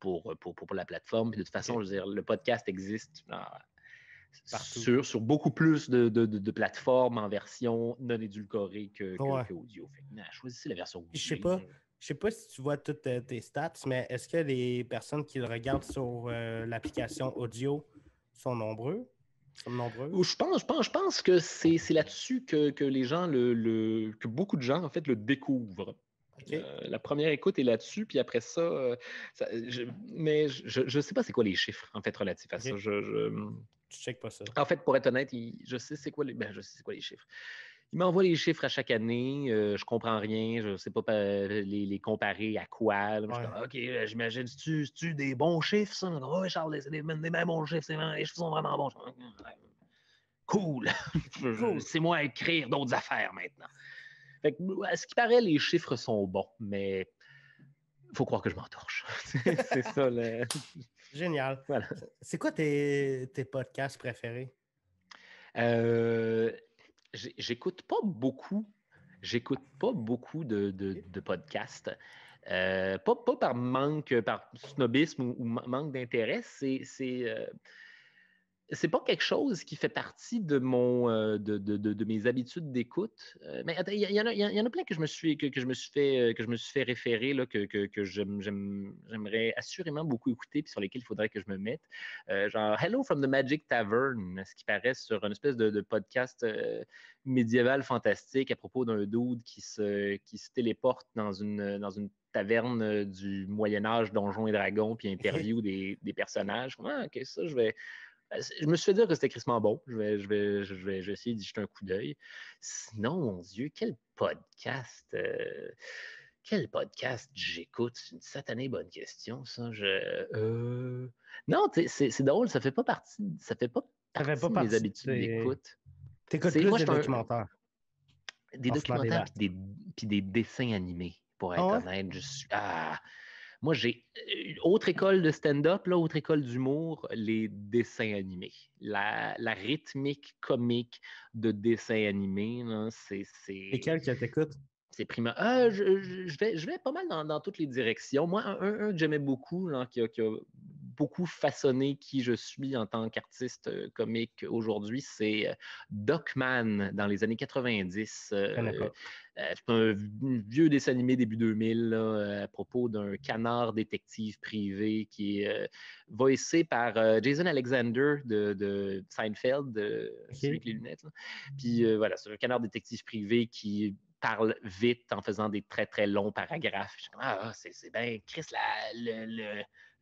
pour la plateforme. Puis de toute façon, OK. je veux dire, le podcast existe Partout. sur beaucoup plus de plateformes en version non édulcorée Ouais. que audio. Fait que, choisissez la version que Puis vous voulez. je sais pas si tu vois toutes tes stats, mais est-ce que les personnes qui le regardent sur l'application audio sont nombreux? Sont nombreuses? Je pense que c'est là-dessus que les gens que beaucoup de gens en fait le découvrent. OK. La première écoute est là-dessus, puis après ça, mais je sais pas c'est quoi les chiffres en fait relatifs à ça. OK. Tu checkes pas ça. En fait, pour être honnête, je sais c'est quoi je sais c'est quoi les chiffres. Il m'envoie les chiffres à chaque année, je comprends rien, je sais pas les comparer à quoi. Là. Je suis Ouais. comme, OK, j'imagine, c'est-tu des bons chiffres, ça? Oh, oui, Charles, c'est des bien bons chiffres, les chiffres sont vraiment bons. Cool! Cool. C'est moi à écrire d'autres affaires maintenant. Fait que, à ce qui paraît, les chiffres sont bons, mais il faut croire que je m'entorche. C'est ça, Génial. voilà. C'est quoi tes podcasts préférés? Euh, J'écoute pas beaucoup. J'écoute pas beaucoup de podcasts. Pas par snobisme ou manque d'intérêt. C'est pas quelque chose qui fait partie de mes habitudes d'écoute. Mais attends, il y en a plein que je me suis fait référer là, que j'aimerais assurément beaucoup écouter puis sur lesquels il faudrait que je me mette. Genre Hello from the Magic Tavern, ce qui paraît sur une espèce de podcast médiéval fantastique à propos d'un dude qui se téléporte dans une taverne du Moyen Âge, Donjons et Dragons, puis interview des personnages. Ah, ok, ça, je me suis fait dire que c'était crissement bon. Je vais essayer d'y jeter un coup d'œil. Sinon, mon Dieu, quel podcast j'écoute? C'est une satanée bonne question, ça. Non, c'est drôle, ça fait pas Ça fait pas partie de mes partie. habitudes d'écoute. T'écoutes plus Moi, des je suis documentaires. des Lancement des documentaires vaches. puis des dessins animés, pour Ah être ouais? honnête. Moi, j'ai autre école de stand-up, là, autre école d'humour, les dessins animés. La rythmique comique de dessins animés, là, Lesquels que t'écoutes? c'est prima. Je vais pas mal dans toutes les directions. Moi, un que j'aimais beaucoup, là, qui a beaucoup façonné qui je suis en tant qu'artiste comique aujourd'hui, c'est Duckman dans les années 90. Je connais pas. C'est un vieux dessin animé début 2000 là, à propos d'un canard détective privé qui est voicé par Jason Alexander de Seinfeld, celui avec OK. les lunettes. Là. Puis voilà, c'est un canard détective privé qui parle vite en faisant des très, très longs paragraphes. Je suis comme, c'est bien, Chris,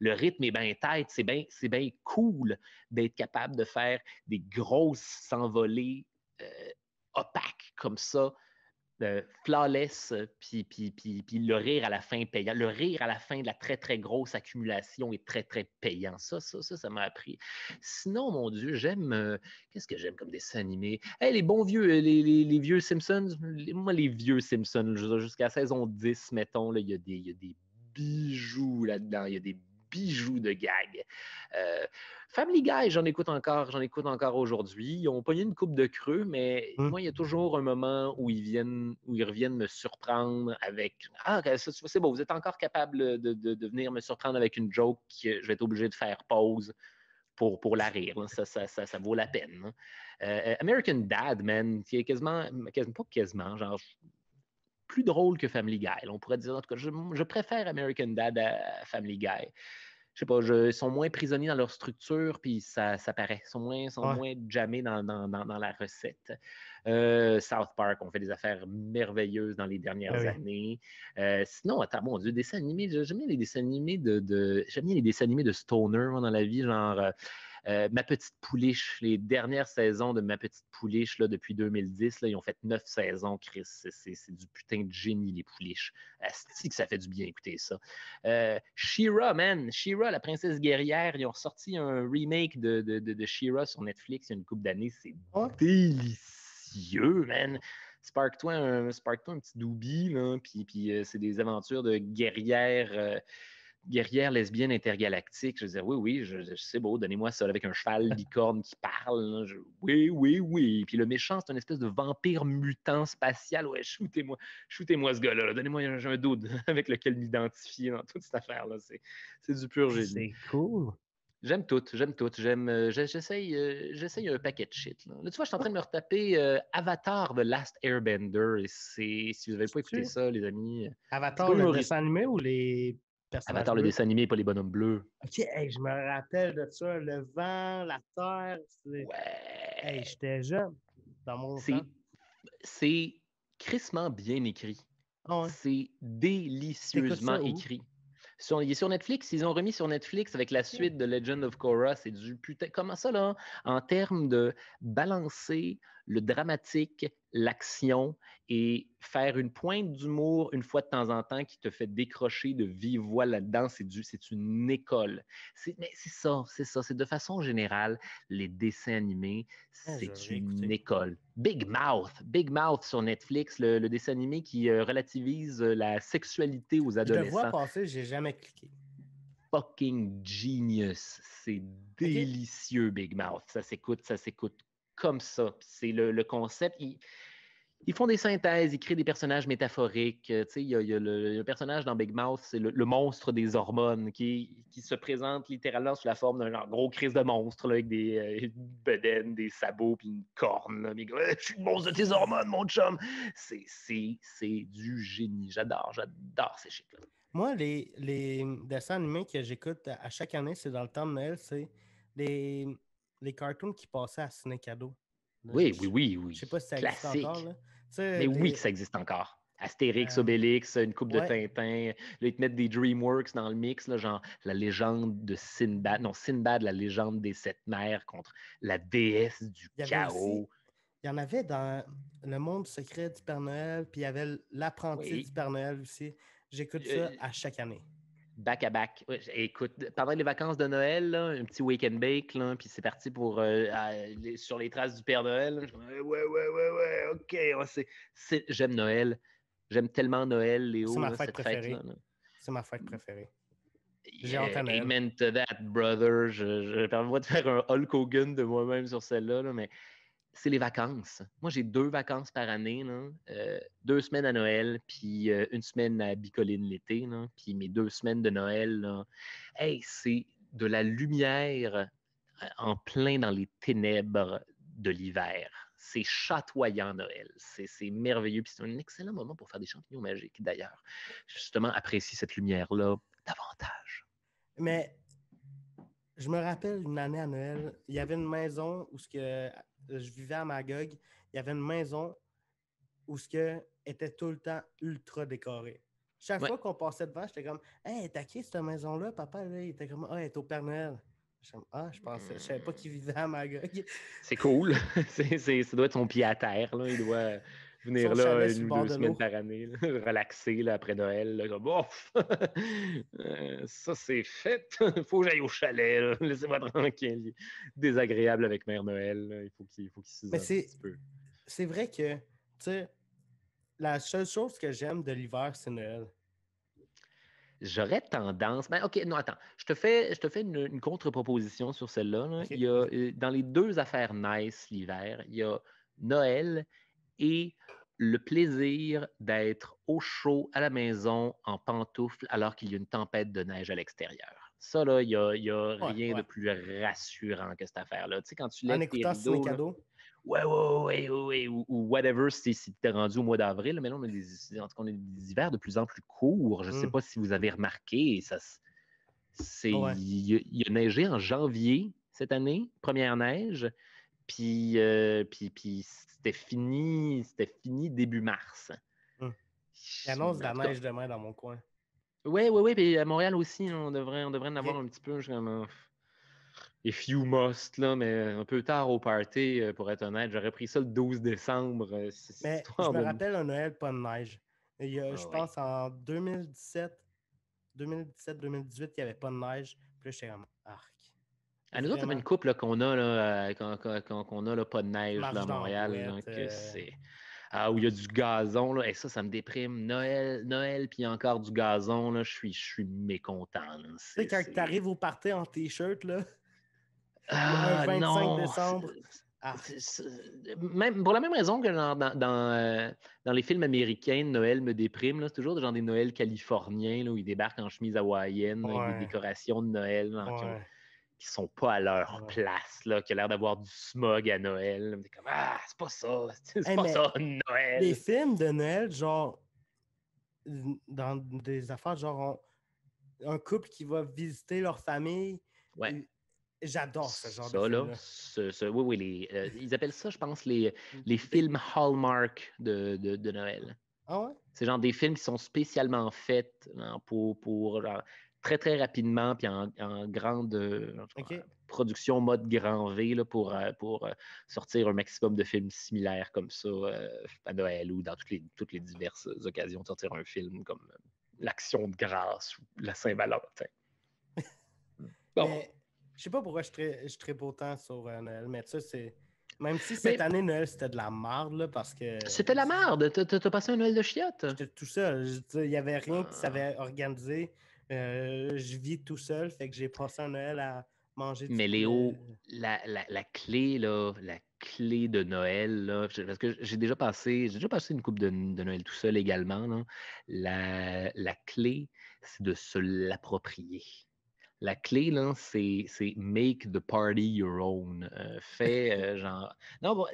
le rythme est bien tête, c'est bien cool d'être capable de faire des grosses envolées opaques comme ça, flawless, puis le rire à la fin payant. Le rire à la fin de la très, très grosse accumulation est très, très payant. Ça m'a appris. Sinon, mon Dieu, qu'est-ce que j'aime comme dessin animé? Hey, les bons vieux, les vieux Simpsons. Moi, les vieux Simpsons, jusqu'à saison 10, mettons, là, il y a des bijoux là-dedans. Il y a des bijoux de gags. Family Guy, j'en écoute encore aujourd'hui. Ils ont pogné une coupe de creux, mais moi, il y a toujours un moment où ils reviennent me surprendre avec c'est bon, vous êtes encore capable de venir me surprendre avec une joke que je vais être obligé de faire pause pour la rire. Ça vaut la peine. American Dad, man, qui est quasiment, pas quasiment, genre plus drôle que Family Guy. Là, on pourrait dire, en tout cas, je préfère American Dad à Family Guy. Je sais pas, ils sont moins prisonniers dans leur structure, puis ça paraît. Ils sont moins jammés dans la recette. South Park, on fait des affaires merveilleuses dans les dernières années. Sinon, attends, mon Dieu, dessins animés, j'aime bien les dessins animés j'aime bien les dessins animés de Stoner, moi, dans la vie, genre Ma Petite Pouliche, les dernières saisons de Ma Petite Pouliche, là, depuis 2010, là, ils ont fait 9 saisons, Chris. C'est du putain de génie, les pouliches. Asti que ça fait du bien écouter ça. She-Ra, man. She-Ra, la princesse guerrière, ils ont sorti un remake de She-Ra sur Netflix il y a une couple d'années. C'est délicieux, man. Spark-toi un petit doobie, là, puis c'est des aventures de guerrières lesbiennes intergalactiques. Je veux dire, oui, je sais beau, donnez-moi ça là, avec un cheval licorne qui parle. Là, oui. Puis le méchant, c'est une espèce de vampire mutant spatial. Ouais, shootez-moi ce gars-là. Là. Donnez-moi un dude avec lequel m'identifier dans toute cette affaire-là. C'est du pur génie. C'est cool. J'aime tout. J'essaye un paquet de shit. Là, tu vois, je suis en train de me retaper Avatar The Last Airbender. Et si vous n'avez pas écouté ça, les amis. Avatar, le dessin animé ou les personnages Avatar, bleus? le dessin animé, pas les bonhommes bleus. OK, hey, je me rappelle de ça. Le vent, la terre. Ouais. Hey, j'étais jeune dans mon temps. C'est crissement bien écrit. Oh, ouais. C'est délicieusement écrit. Il est sur Netflix. Ils ont remis sur Netflix avec la suite de Legend of Korra. C'est du putain. Comment ça, là? En termes de balancer le dramatique, l'action et faire une pointe d'humour une fois de temps en temps qui te fait décrocher de vive voix là-dedans, c'est une école. Mais c'est ça. C'est de façon générale, les dessins animés, c'est une école. Big Mouth sur Netflix, le dessin animé qui relativise la sexualité aux adolescents. Je le vois passer, j'ai jamais cliqué. Fucking genius. C'est délicieux, Big Mouth. Ça s'écoute comme ça. C'est le concept. Ils font des synthèses, ils créent des personnages métaphoriques. Il y a le personnage dans Big Mouth, c'est le monstre des hormones qui se présente littéralement sous la forme d'un gros crise de monstre là, avec des bedaines, des sabots puis une corne. Là. Mais, je suis le monstre de tes hormones, mon chum! C'est du génie. J'adore ces shit-là. Moi, les dessins animés que j'écoute à chaque année, c'est dans le temps de Noël, c'est les cartoons qui passaient à Ciné Cadeau. Oui. Je sais pas si ça existe encore. Là. Mais oui que ça existe encore. Astérix, Obélix, une coupe de Tintin. Là, ils te mettent des DreamWorks dans le mix, là, genre la légende de Sinbad. Non, Sinbad, la légende des 7 mers contre la déesse du chaos. Il y en avait dans Le Monde secret du Père Noël, puis il y avait L'apprenti du Père Noël aussi. J'écoute ça à chaque année. Back à back. Écoute, pendant les vacances de Noël, là, un petit wake and bake, là, puis c'est parti pour sur les traces du Père Noël. Ouais, OK. J'aime Noël. J'aime tellement Noël, Léo. C'est ma fête préférée. C'est ma fête préférée. J'ai hâte à Noël. Amen to that, brother. Je permets de faire un Hulk Hogan de moi-même sur celle-là, là, mais c'est les vacances. Moi, j'ai 2 vacances par année, là. 2 semaines à Noël, puis une semaine à Bicoline l'été, là. Puis mes 2 semaines de Noël, là. Hey, c'est de la lumière en plein dans les ténèbres de l'hiver. C'est chatoyant, Noël. C'est merveilleux. Puis c'est un excellent moment pour faire des champignons magiques, d'ailleurs. Justement, apprécie cette lumière-là davantage. Mais je me rappelle une année à Noël, il y avait une maison où je vivais à Magog, il y avait une maison où était tout le temps ultra décorée. Chaque fois qu'on passait devant, j'étais comme « Hey, t'as qui cette maison-là? Papa, là, il était comme « Ah, elle est au Père Noël. » Je savais pas qu'il vivait à Magog. C'est cool. Ça doit être son pied à terre. Là. venir Son là chalet sur une le ou bord deux de semaines l'eau. par année, là, relaxer là, après Noël. Là, comme, bof! Ça, c'est fait. Il faut que j'aille au chalet. Là. Laissez-moi tranquille. Désagréable avec Mère Noël. Là. Il faut qu'il Mais s'isole un petit peu. c'est vrai que, tu sais, la seule chose que j'aime de l'hiver, c'est Noël. J'aurais tendance. Ben, OK, non, attends. Je te fais une contre-proposition sur celle-là. Là. OK, Il y a, dans les deux affaires nice l'hiver, il y a Noël et le plaisir d'être au chaud à la maison en pantoufles alors qu'il y a une tempête de neige à l'extérieur. Ça, là, il y a ouais, rien de ouais. plus rassurant que cette affaire-là. Tu sais, quand tu En lèves tes écoutant Ciné rideaux, là, Cadeau. ouais, ouais, ouais, ouais, ouais, ou whatever, si t'es rendu au mois d'avril, mais là, en tout cas, on a des hivers de plus en plus courts. Je ne sais Hmm, pas si vous avez remarqué, ouais. il a neigé en janvier cette année, première neige, puis c'était fini début mars. Hmm. Il annonce de En la tout cas, neige demain dans mon coin. oui, oui, oui, puis à Montréal aussi, là, on devrait en avoir OK. un petit peu. If you must, là, mais un peu tard au party, pour être honnête. J'aurais pris ça le 12 décembre, Mais je histoire me de. rappelle un Noël pas de neige. Ah Je oui. pense en 2017-2018, il n'y avait pas de neige. Puis là, j'étais comme, arc. À nous autres, ça fait Vraiment, une couple là, qu'on a, là, qu'on a là, pas de tu neige là, marches à dans la Montréal, là, boîte. que c'est. Ah, où il y a du gazon, là, et ça me déprime. Noël, puis encore du gazon, là, je suis mécontent. Là. Tu sais, quand tu arrives au party en t-shirt, là, un Ah 25 non! décembre, arc. Même, pour la même raison que dans les films américains, Noël me déprime. Là, c'est toujours des Noël californiens là, où ils débarquent en chemise hawaïenne là, avec des Ouais, décorations de Noël là, ouais, qui sont pas à leur ouais. place, là, qui a l'air d'avoir du smog à Noël. T'es comme, ah, c'est pas ça, c'est Hey, pas mais ça, les Noël. films de Noël, genre, dans des affaires, genre, un couple qui va visiter leur famille, Ouais. euh, j'adore ce genre de Ça, là, film-là. oui, oui, ils appellent ça, je pense, les films Hallmark de Noël. Ah ouais? C'est genre des films qui sont spécialement faits hein, pour genre, très, très rapidement, puis en grande OK. production mode grand V là, pour sortir un maximum de films similaires comme ça à Noël ou dans toutes les diverses occasions de sortir un film comme l'Action de grâce ou la Saint-Valentin. Bon. Mais je sais pas pourquoi je tripe autant sur Noël, mais ça, c'est. Même si cette Mais année, Noël, c'était de la merde, là, parce que c'était la merde. T'as passé un Noël de chiottes. j'étais tout seul. Il n'y avait rien qui Ah. savait organiser. Je vis tout seul, fait que j'ai passé un Noël à manger du Mais poulet. Léo, la clé, là, la clé de Noël, là, parce que j'ai déjà passé une coupe de Noël tout seul également. Là. La clé, c'est de se l'approprier. La clé, là, c'est make the party your own. Fais genre. Non, bon,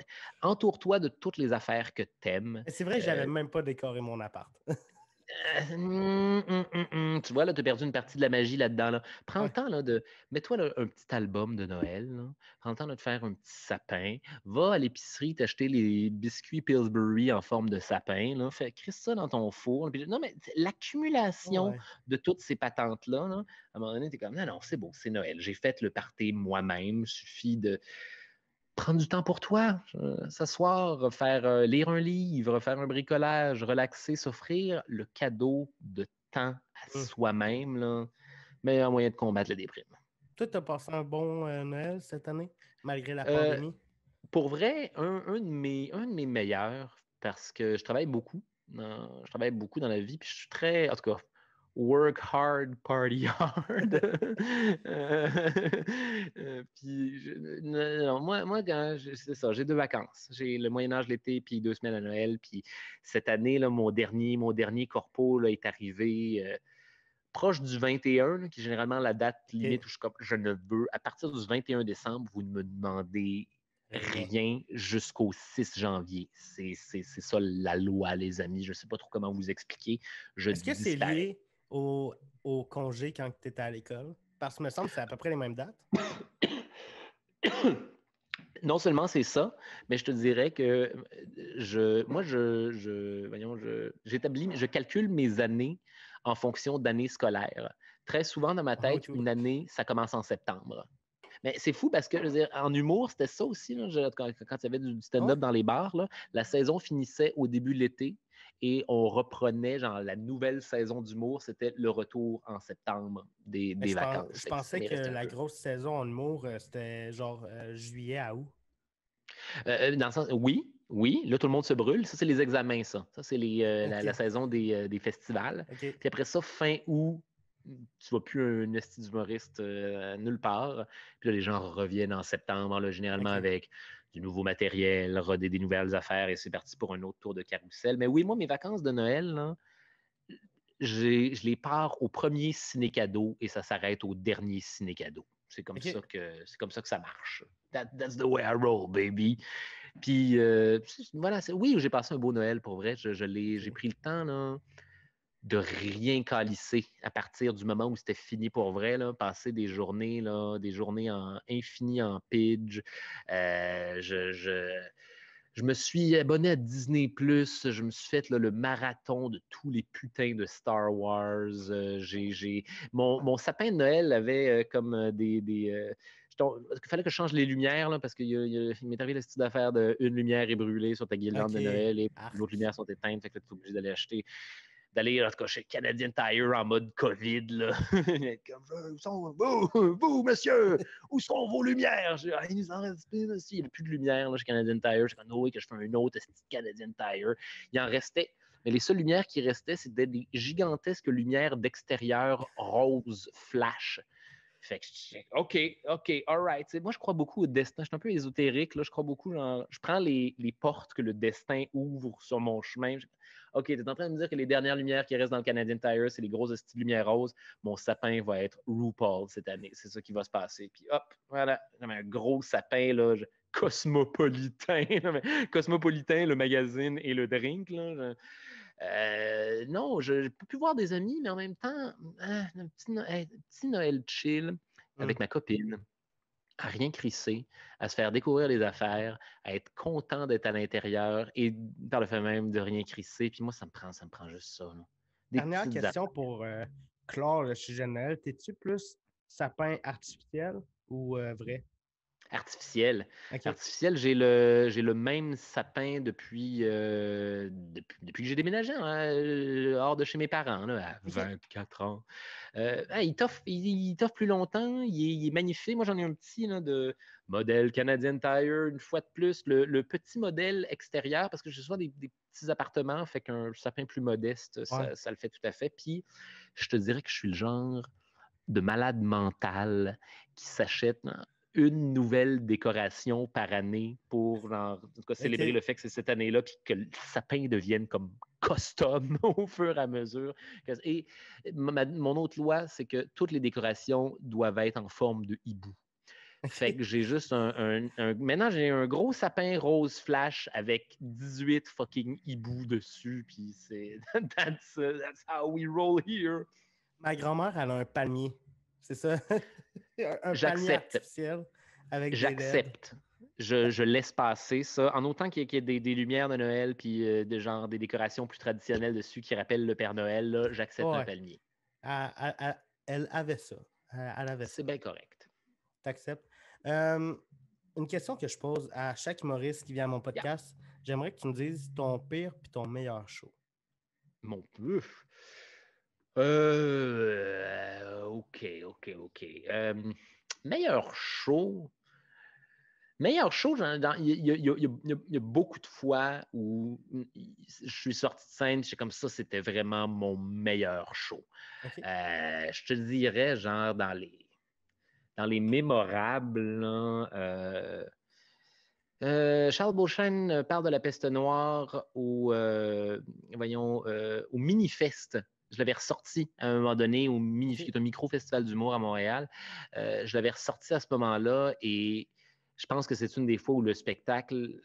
entoure-toi de toutes les affaires que t'aimes. C'est vrai que j'avais même pas décoré mon appart. Tu vois, là, tu as perdu une partie de la magie là-dedans. Là. Prends le Ouais. temps là, Mets-toi là, un petit album de Noël. Là. Prends le temps là, de faire un petit sapin. Va à l'épicerie t'acheter les biscuits Pillsbury en forme de sapin. Là. Crisse ça dans ton four. Puis, non, mais l'accumulation Ouais. de toutes ces patentes-là, là, à un moment donné, tu es comme non, non, c'est beau, c'est Noël. J'ai fait le party moi-même. Il suffit de prendre du temps pour toi, s'asseoir, lire un livre, faire un bricolage, relaxer, s'offrir le cadeau de temps à Hum. soi-même, là, meilleur moyen de combattre la déprime. Toi, t'as passé un bon Noël cette année, malgré la Euh, pandémie? pour vrai, un de mes meilleurs, parce que je travaille beaucoup. Je travaille beaucoup dans la vie, puis je suis très, en tout cas, work hard, party hard. Puis, non, moi c'est ça, j'ai 2 vacances. J'ai le Moyen-Âge l'été, puis 2 semaines à Noël. Puis cette année, là, mon dernier corpo là, est arrivé proche du 21, là, qui est généralement la date OK. limite où je ne veux. À partir du 21 décembre, vous ne me demandez Rien. rien jusqu'au 6 janvier. C'est ça la loi, les amis. Je ne sais pas trop comment vous expliquer. Je Est-ce que c'est disparais. lié au congé quand tu étais à l'école? Parce que me semble que c'est à peu près les mêmes dates. Non seulement c'est ça, mais je te dirais que moi, je calcule mes années en fonction d'années scolaires. Très souvent dans ma Ah, tête, ok. une année, ça commence en septembre. Mais c'est fou parce que, je veux dire, en humour, c'était ça aussi, là, quand il y avait du stand-up dans les bars, là, la saison finissait au début de l'été et on reprenait, genre, la nouvelle saison d'humour, c'était le retour en septembre des vacances. Je Fait que ça pensais m'est que resté un la peu. grosse saison en humour, c'était genre juillet à août. Dans le sens, oui, oui, là, tout le monde se brûle. Ça, c'est les examens, ça. Ça, c'est la OK. saison des festivals. OK. Puis après ça, fin août, tu ne vois plus un esti d'humoriste nulle part. Puis là, les gens reviennent en septembre, là, généralement OK. avec du nouveau matériel, roder des nouvelles affaires, et c'est parti pour un autre tour de carrousel. Mais oui, moi, mes vacances de Noël, là, je les pars au premier ciné-cadeau et ça s'arrête au dernier ciné-cadeau. OK. C'est comme ça que ça marche. That's the way I roll, baby. Puis, voilà, oui, j'ai passé un beau Noël pour vrai. J'ai OK. pris le temps là, de rien calisser à partir du moment où c'était fini pour vrai. Là, passer des journées en infini en pidge. Euh, je, je, je me suis abonné à Disney+. Je me suis fait là, le marathon de tous les putains de Star Wars. Mon sapin de Noël avait comme il fallait que je change les lumières là, parce qu'il m'est arrivé la petite affaire de une lumière est brûlée sur ta guirlande de OK. Noël et l'autre Arc. lumière sont éteintes. Fait que tu es obligé d'aller en tout cas, chez Canadian Tire en mode COVID. Là. Vous, monsieur, où sont vos lumières? Il nous en reste plus, monsieur. Il n'y a plus de lumière là, chez Canadian Tire. Je suis comme, oui, que je fais un autre Canadian Tire. Il en restait. Mais les seules lumières qui restaient, c'était des gigantesques lumières d'extérieur rose flash. Fait que OK, all right. Moi, je crois beaucoup au destin. Je suis un peu ésotérique. Là. Je crois beaucoup, genre, je prends les portes que le destin ouvre sur mon chemin. OK, tu es en train de me dire que les dernières lumières qui restent dans le Canadian Tire, c'est les grosses lumières roses. Mon sapin va être RuPaul cette année. C'est ça qui va se passer. Puis hop, voilà. J'ai un gros sapin, là, cosmopolitain. Cosmopolitain, le magazine et le drink. Là. Non, je ne peux plus voir des amis, mais en même temps, un petit Noël chill avec ma copine, à rien crisser, à se faire découvrir les affaires, à être content d'être à l'intérieur et par le fait même de rien crisser. Puis moi, ça me prend juste ça. Là. Des Dernière petites question affaires. pour clore le sujet de Noël. T'es-tu plus sapin artificiel ou vrai? Artificiel. OK. Artificiel, j'ai le même sapin depuis que j'ai déménagé hors de chez mes parents, là, à OK. 24 ans. Il t'offre plus longtemps, il est magnifique. Moi, j'en ai un petit là, de modèle Canadian Tire, une fois de plus. Le petit modèle extérieur, parce que j'ai souvent des petits appartements, fait qu'un sapin plus modeste, Ouais. ça le fait tout à fait. Puis, je te dirais que je suis le genre de malade mental qui s'achète une nouvelle décoration par année pour genre, en tout cas, célébrer OK. le fait que c'est cette année-là, puis que le sapin devienne comme custom au fur et à mesure. Et mon autre loi, c'est que toutes les décorations doivent être en forme de hibou. Fait OK. que j'ai juste Maintenant, j'ai un gros sapin rose flash avec 18 fucking hiboux dessus, puis c'est... that's how we roll here. Ma grand-mère, elle a un palmier. C'est ça? Un palmier J'accepte. artificiel avec des LED. J'accepte. Je laisse passer ça. En autant qu'il y ait des lumières de Noël puis de genre des décorations plus traditionnelles dessus qui rappellent le Père Noël, là, j'accepte un Ouais. palmier. Elle avait ça. Elle avait C'est ça. bien correct. T'acceptes. Une question que je pose à chaque humoriste qui vient à mon Yeah. podcast, j'aimerais que tu me dises ton pire puis ton meilleur show. Mon ouf. OK. Meilleur show. Meilleur show, il y a beaucoup de fois où je suis sorti de scène, c'est comme ça, c'était vraiment mon meilleur show. OK? Je te dirais, genre, dans les mémorables, là, Charles Beauchesne parle de la peste noire au Minifest. Je l'avais ressorti à un moment donné au OK. qui est un micro-festival d'humour à Montréal. Je l'avais ressorti à ce moment-là et je pense que c'est une des fois où le spectacle,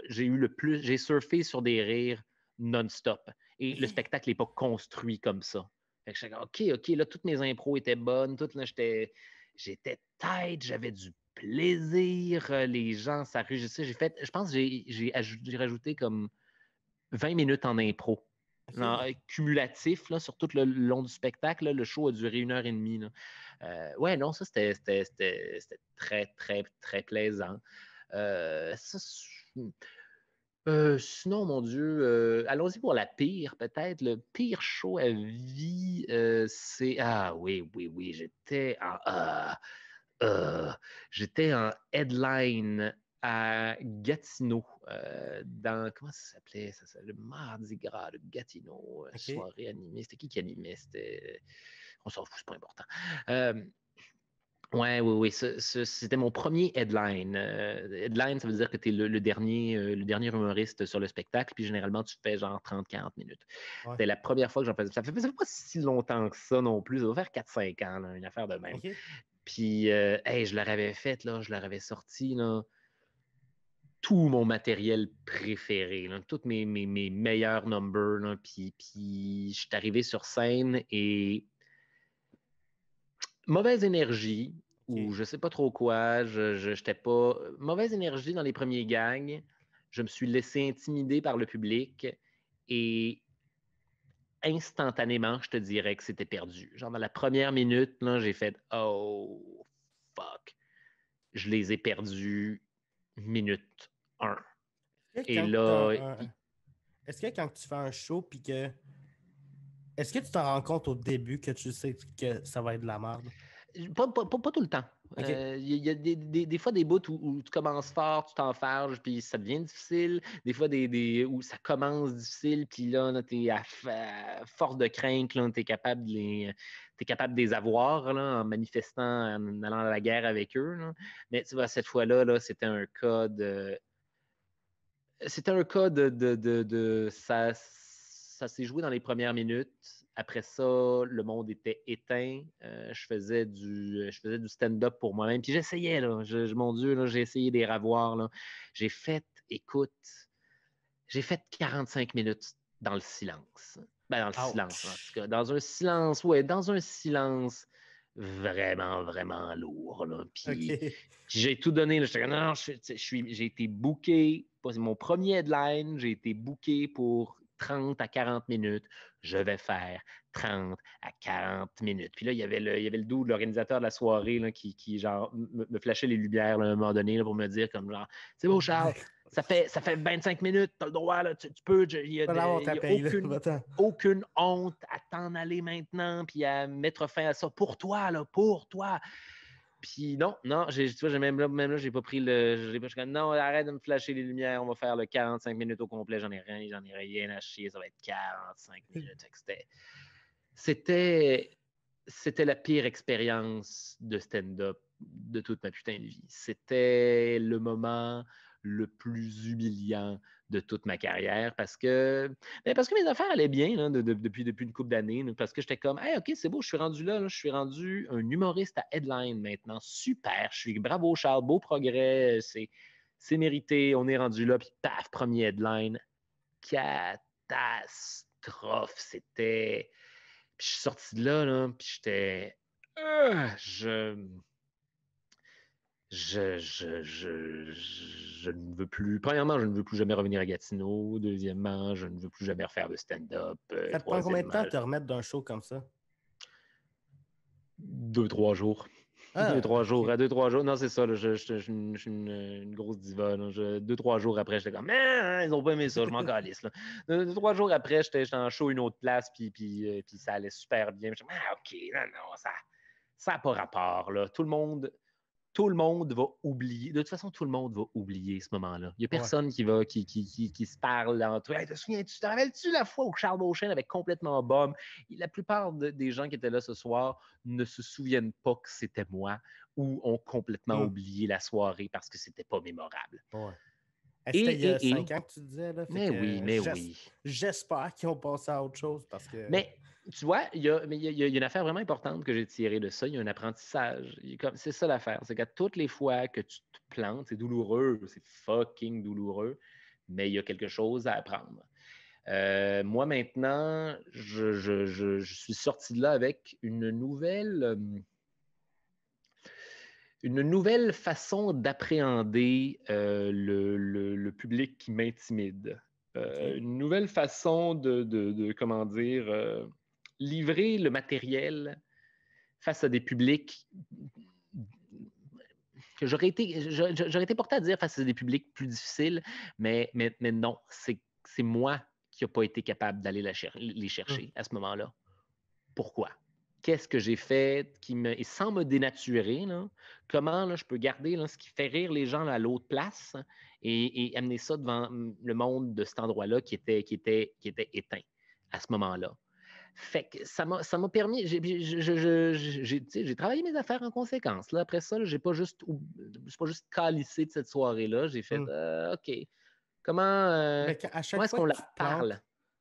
j'ai surfé sur des rires non-stop. Et le OK. spectacle n'est pas construit comme ça. Fait que j'étais comme, OK, là, toutes mes impros étaient bonnes, j'étais tête, j'avais du plaisir, les gens s'arrugissaient. Je pense que j'ai rajouté comme 20 minutes en impro genre, cumulatif là, sur tout le long du spectacle. Là, le show a duré 1 heure et demie. Là. Ouais, non, ça, c'était très, très, très plaisant. Ça, sinon, mon Dieu, allons-y pour la pire, peut-être. Le pire show à vie, c'est... Ah oui, oui, oui, j'étais en headline à Gatineau, dans... Comment ça s'appelait? Ça s'appelait le Mardi Gras de Gatineau, OK. soirée animée. C'était qui animait? C'était... On s'en fout, c'est pas important. Euh, Ouais, oui, oui. C'était mon premier headline. Headline, ça veut dire que tu es le dernier humoriste sur le spectacle, puis généralement, tu fais genre 30-40 minutes. Ouais. C'était la première fois que j'en faisais. Ça fait pas si longtemps que ça non plus. Ça va faire 4-5 ans, là, une affaire de même. OK. Puis, hey, je leur avais fait, là, je leur avais sorti là, tout mon matériel préféré, là, tous mes meilleurs numbers. Là, puis je suis arrivé sur scène et mauvaise énergie ou OK. je sais pas trop quoi. Je j'étais pas mauvaise énergie dans les premiers gags. Je me suis laissé intimider par le public et instantanément, je te dirais que c'était perdu. Genre dans la première minute, là, j'ai fait oh fuck. Je les ai perdus minute 1. Est-ce que Et quand là, est-ce que quand tu fais un show puis que est-ce que tu t'en rends compte au début que tu sais que ça va être de la merde? pas tout le temps. OK. Il y a des fois des bouts où tu commences fort, tu t'enfarges, puis ça devient difficile. Des fois, où ça commence difficile, puis là tu es à force de crainte, tu es capable t'es capable de les avoir là, en manifestant, en allant à la guerre avec eux. Là. Mais tu vois, cette fois-là, là, c'était un cas ça s'est joué dans les premières minutes. Après ça, le monde était éteint. Je faisais du stand-up pour moi-même. Puis j'essayais, là. Mon Dieu, là, j'ai essayé des ravoirs. Là. Écoute, j'ai fait 45 minutes dans le silence. Ben, dans le silence, en tout Ouch. cas. Dans un silence, ouais, dans un silence vraiment, vraiment lourd. Là. Puis OK. j'ai tout donné. Là. J'étais comme, non, j'ai été booké. C'est mon premier headline. J'ai été booké pour 30 à 40 minutes. Je vais faire 30 à 40 minutes. Puis là, il y avait le dude, l'organisateur de la soirée, là, qui genre, me flashait les lumières là, à un moment donné là, pour me dire comme genre, c'est beau, Charles, ça fait 25 minutes, tu as le droit, là, tu peux, il Pas l'avoir ta n'y a paye, là. Va-t'en. aucune honte à t'en aller maintenant, puis à mettre fin à ça pour toi, là, pour toi. Puis non, non, tu vois, même là, j'ai pas pris j'ai pas, je suis comme, non, arrête de me flasher les lumières, on va faire le 45 minutes au complet, j'en ai rien à chier, ça va être 45 minutes. C'était, c'était la pire expérience de stand-up de toute ma putain de vie. C'était le moment le plus humiliant de toute ma carrière parce que mes affaires allaient bien là, depuis une couple d'années. Parce que j'étais comme, hey, OK, c'est beau, je suis rendu là, je suis rendu un humoriste à headline maintenant. Super, je suis bravo, Charles, beau progrès, c'est mérité, on est rendu là, puis paf, premier headline. Catastrophe. Puis je suis sorti de là, puis j'étais. Je ne veux plus. Premièrement, je ne veux plus jamais revenir à Gatineau. Deuxièmement, je ne veux plus jamais refaire de stand-up. Ça te prend combien de temps Troisièmement, de te remettre d'un show comme ça? 2-3 jours. Ah, OK. 2-3 jours. Non, c'est ça. Là, je suis une grosse diva. Là. 2-3 jours après, j'étais comme, ils n'ont pas aimé ça, je m'en calisse. Là. 2-3 jours après, j'étais en show une autre place, puis ça allait super bien. Je me OK, non, ça n'a pas rapport. Là. Tout le monde va oublier. De toute façon, tout le monde va oublier ce moment-là. Il n'y a Ouais. personne qui se parle entre eux. Hey, te rappelles-tu la fois où Charles Beauchesne avait complètement bombe? La plupart des gens qui étaient là ce soir ne se souviennent pas que c'était moi ou ont complètement Hmm. oublié la soirée parce que c'était pas mémorable. Ouais. C'était il y a Et, 5 ans que tu disais, là. Fait mais oui, que mais oui. j'espère qu'ils ont passé à autre chose parce que. Mais tu vois, il y a une affaire vraiment importante que j'ai tirée de ça. Il y a un apprentissage. C'est ça l'affaire. C'est qu'à toutes les fois que tu te plantes, c'est douloureux, c'est fucking douloureux, mais il y a quelque chose à apprendre. Moi, maintenant, je suis sorti de là avec une nouvelle façon d'appréhender le public qui m'intimide. une nouvelle façon comment dire, livrer le matériel face à des publics que j'aurais été porté à dire face à des publics plus difficiles, mais non, c'est moi qui n'ai pas été capable d'aller les chercher à ce moment-là. Pourquoi? Qu'est-ce que j'ai fait et sans me dénaturer, là, comment là, je peux garder là, ce qui fait rire les gens là, à l'autre place et amener ça devant le monde de cet endroit-là qui était éteint à ce moment-là. Fait que ça m'a permis, j'ai travaillé mes affaires en conséquence. Là. Après ça, je ne pas juste calissé de cette soirée-là. J'ai fait, OK, comment est-ce qu'on la parle?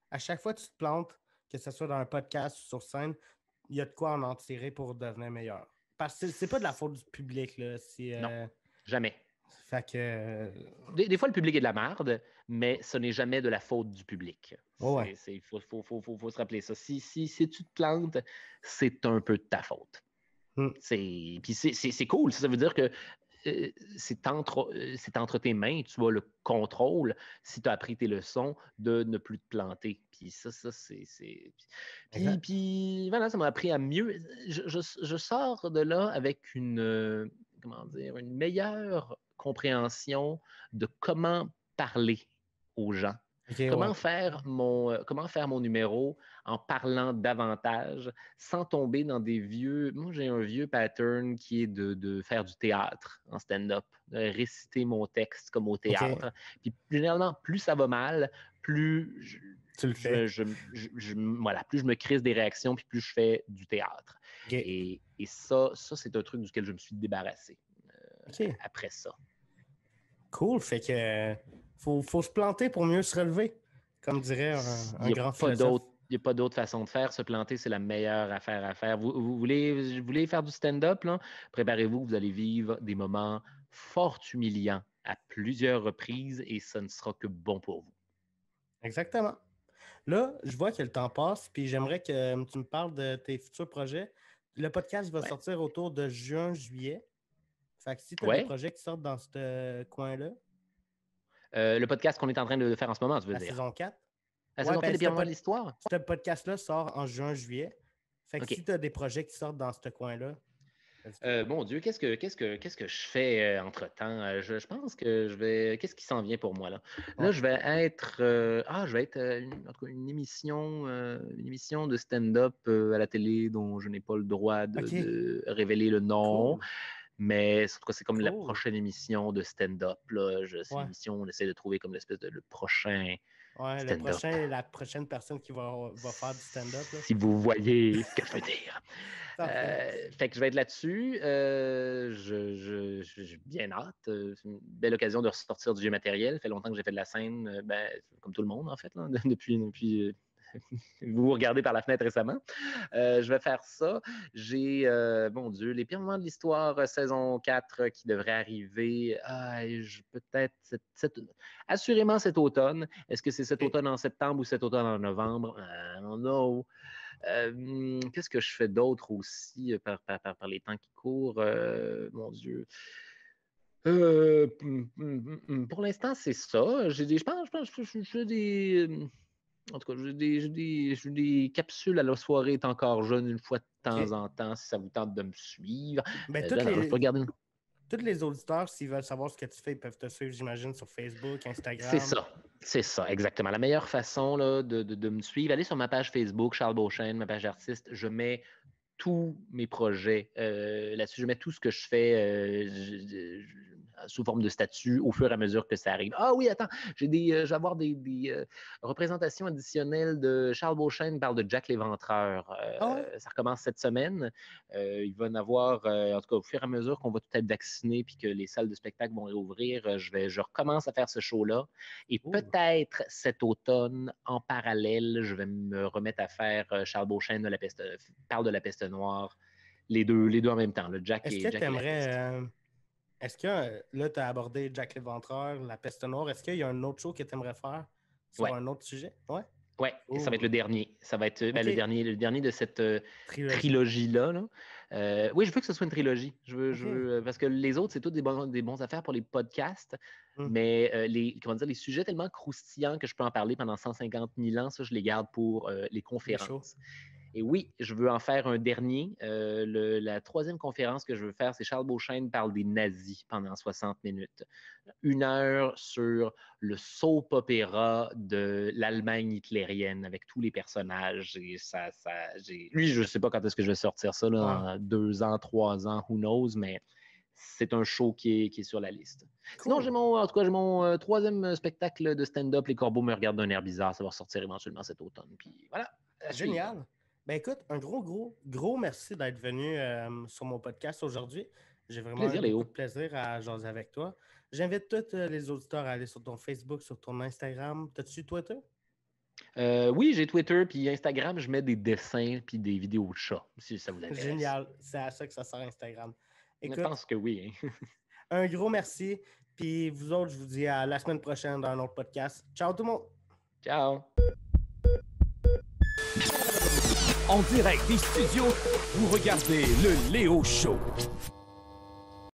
À chaque fois que tu te plantes, que ce soit dans un podcast ou sur scène, il y a de quoi en tirer pour devenir meilleur. Parce que c'est pas de la faute du public. Là. Non, jamais. Fait que... Des fois, le public est de la merde, mais ce n'est jamais de la faute du public. Il faut se rappeler ça. Si tu te plantes, c'est un peu de ta faute. Puis c'est cool. Ça veut dire que c'est entre tes mains, tu as le contrôle, si tu as appris tes leçons, de ne plus te planter. Puis ça c'est... Puis voilà, ça m'a appris à mieux... Je sors de là avec une meilleure compréhension de comment parler aux gens. Comment faire mon numéro en parlant davantage sans tomber dans des vieux... Moi, j'ai un vieux pattern qui est de faire du théâtre en stand-up, de réciter mon texte comme au théâtre. Puis généralement, plus ça va mal, plus tu le fais. Plus je me crisse des réactions, puis plus je fais du théâtre. Et ça, c'est un truc duquel je me suis débarrassé après ça. Cool, fait que faut se planter pour mieux se relever, comme dirait un grand philosophe. Il n'y a pas d'autre façon de faire. Se planter, c'est la meilleure affaire à faire. Vous voulez faire du stand-up, là? Préparez-vous, vous allez vivre des moments fort humiliants à plusieurs reprises et ça ne sera que bon pour vous. Exactement. Là, je vois que le temps passe, puis j'aimerais que tu me parles de tes futurs projets. Le podcast va sortir autour de juin-juillet. Fait que si tu as des projets qui sortent dans ce coin-là. Le podcast qu'on est en train de faire en ce moment, tu veux dire? La saison 4. La saison 4 des Pires moments de l'histoire? Ce podcast-là sort en juin-juillet. Fait que si tu as des projets qui sortent dans ce coin-là. Mon Dieu, qu'est-ce que je fais entre-temps? Je pense que je vais... Qu'est-ce qui s'en vient pour moi, là? Là, je vais être... en tout cas, une émission de stand-up à la télé dont je n'ai pas le droit de révéler le nom. Cool. Mais en tout cas, c'est comme la prochaine émission de stand-up. C'est une émission où on essaie de trouver comme l'espèce de le prochain stand-up. La prochaine personne qui va faire du stand-up. Là. Si vous voyez ce que je veux dire. Fait que je vais être là-dessus. J'ai bien hâte. C'est une belle occasion de ressortir du vieux matériel. Ça fait longtemps que j'ai fait de la scène, comme tout le monde, en fait, là, depuis vous regardez par la fenêtre récemment. Je vais faire ça. J'ai, mon Dieu, les pires moments de l'histoire, saison 4 qui devrait arriver. Peut-être assurément cet automne. Est-ce que c'est cet automne en septembre ou cet automne en novembre? I don't know. Qu'est-ce que je fais d'autre aussi par les temps qui courent? Mon Dieu. Pour l'instant, c'est ça. Je pense que j'ai des... En tout cas, j'ai des capsules à la soirée est encore jeune une fois de temps en temps si ça vous tente de me suivre. Tous les auditeurs, s'ils veulent savoir ce que tu fais, ils peuvent te suivre, j'imagine, sur Facebook, Instagram. C'est ça, exactement. La meilleure façon là, de me suivre, allez sur ma page Facebook, Charles Beauchesne, ma page d'artiste. Je mets tous mes projets là-dessus. Je mets tout ce que je fais sous forme de statut au fur et à mesure que ça arrive. Ah oui, attends, je vais avoir des représentations additionnelles de Charles Beauchesne parle de Jack l'Éventreur. Ça recommence cette semaine. Il va en avoir, en tout cas, au fur et à mesure qu'on va tout être vacciné puis que les salles de spectacle vont réouvrir, je recommence à faire ce show-là. Et peut-être cet automne, en parallèle, je vais me remettre à faire Charles Beauchesne parle de la peste noire. Les deux en même temps, le Jack et Jack et est-ce que, là, tu as abordé Jack l'Éventreur, la peste noire, est-ce qu'il y a un autre show que tu aimerais faire sur un autre sujet? Oui, ça va être le dernier. Ça va être le dernier de cette trilogie-là. Oui, je veux que ce soit une trilogie. Parce que les autres, c'est toutes des bons affaires pour les podcasts, mais les sujets tellement croustillants que je peux en parler pendant 150 000 ans, ça, je les garde pour les conférences. Et oui, je veux en faire un dernier. La troisième conférence que je veux faire, c'est Charles Beauchesne parle des nazis pendant 60 minutes. 1 heure sur le soap opéra de l'Allemagne hitlérienne avec tous les personnages. Et lui, je ne sais pas quand est-ce que je vais sortir ça, là, en 2 ans, 3 ans, who knows, mais c'est un show qui est sur la liste. Cool. Sinon, j'ai mon troisième spectacle de stand-up, Les Corbeaux me regardent d'un air bizarre. Ça va sortir éventuellement cet automne. Puis voilà. Génial. Ben écoute, un gros merci d'être venu sur mon podcast aujourd'hui. J'ai vraiment eu beaucoup de plaisir à jaser avec toi. J'invite tous les auditeurs à aller sur ton Facebook, sur ton Instagram. T'as-tu Twitter? Oui, j'ai Twitter, puis Instagram, je mets des dessins puis des vidéos de chats, si ça vous intéresse. Génial, c'est à ça que ça sert Instagram. Écoute, je pense que oui. Hein. Un gros merci, puis vous autres, je vous dis à la semaine prochaine dans un autre podcast. Ciao tout le monde! Ciao! En direct des studios, vous regardez le Léo Show.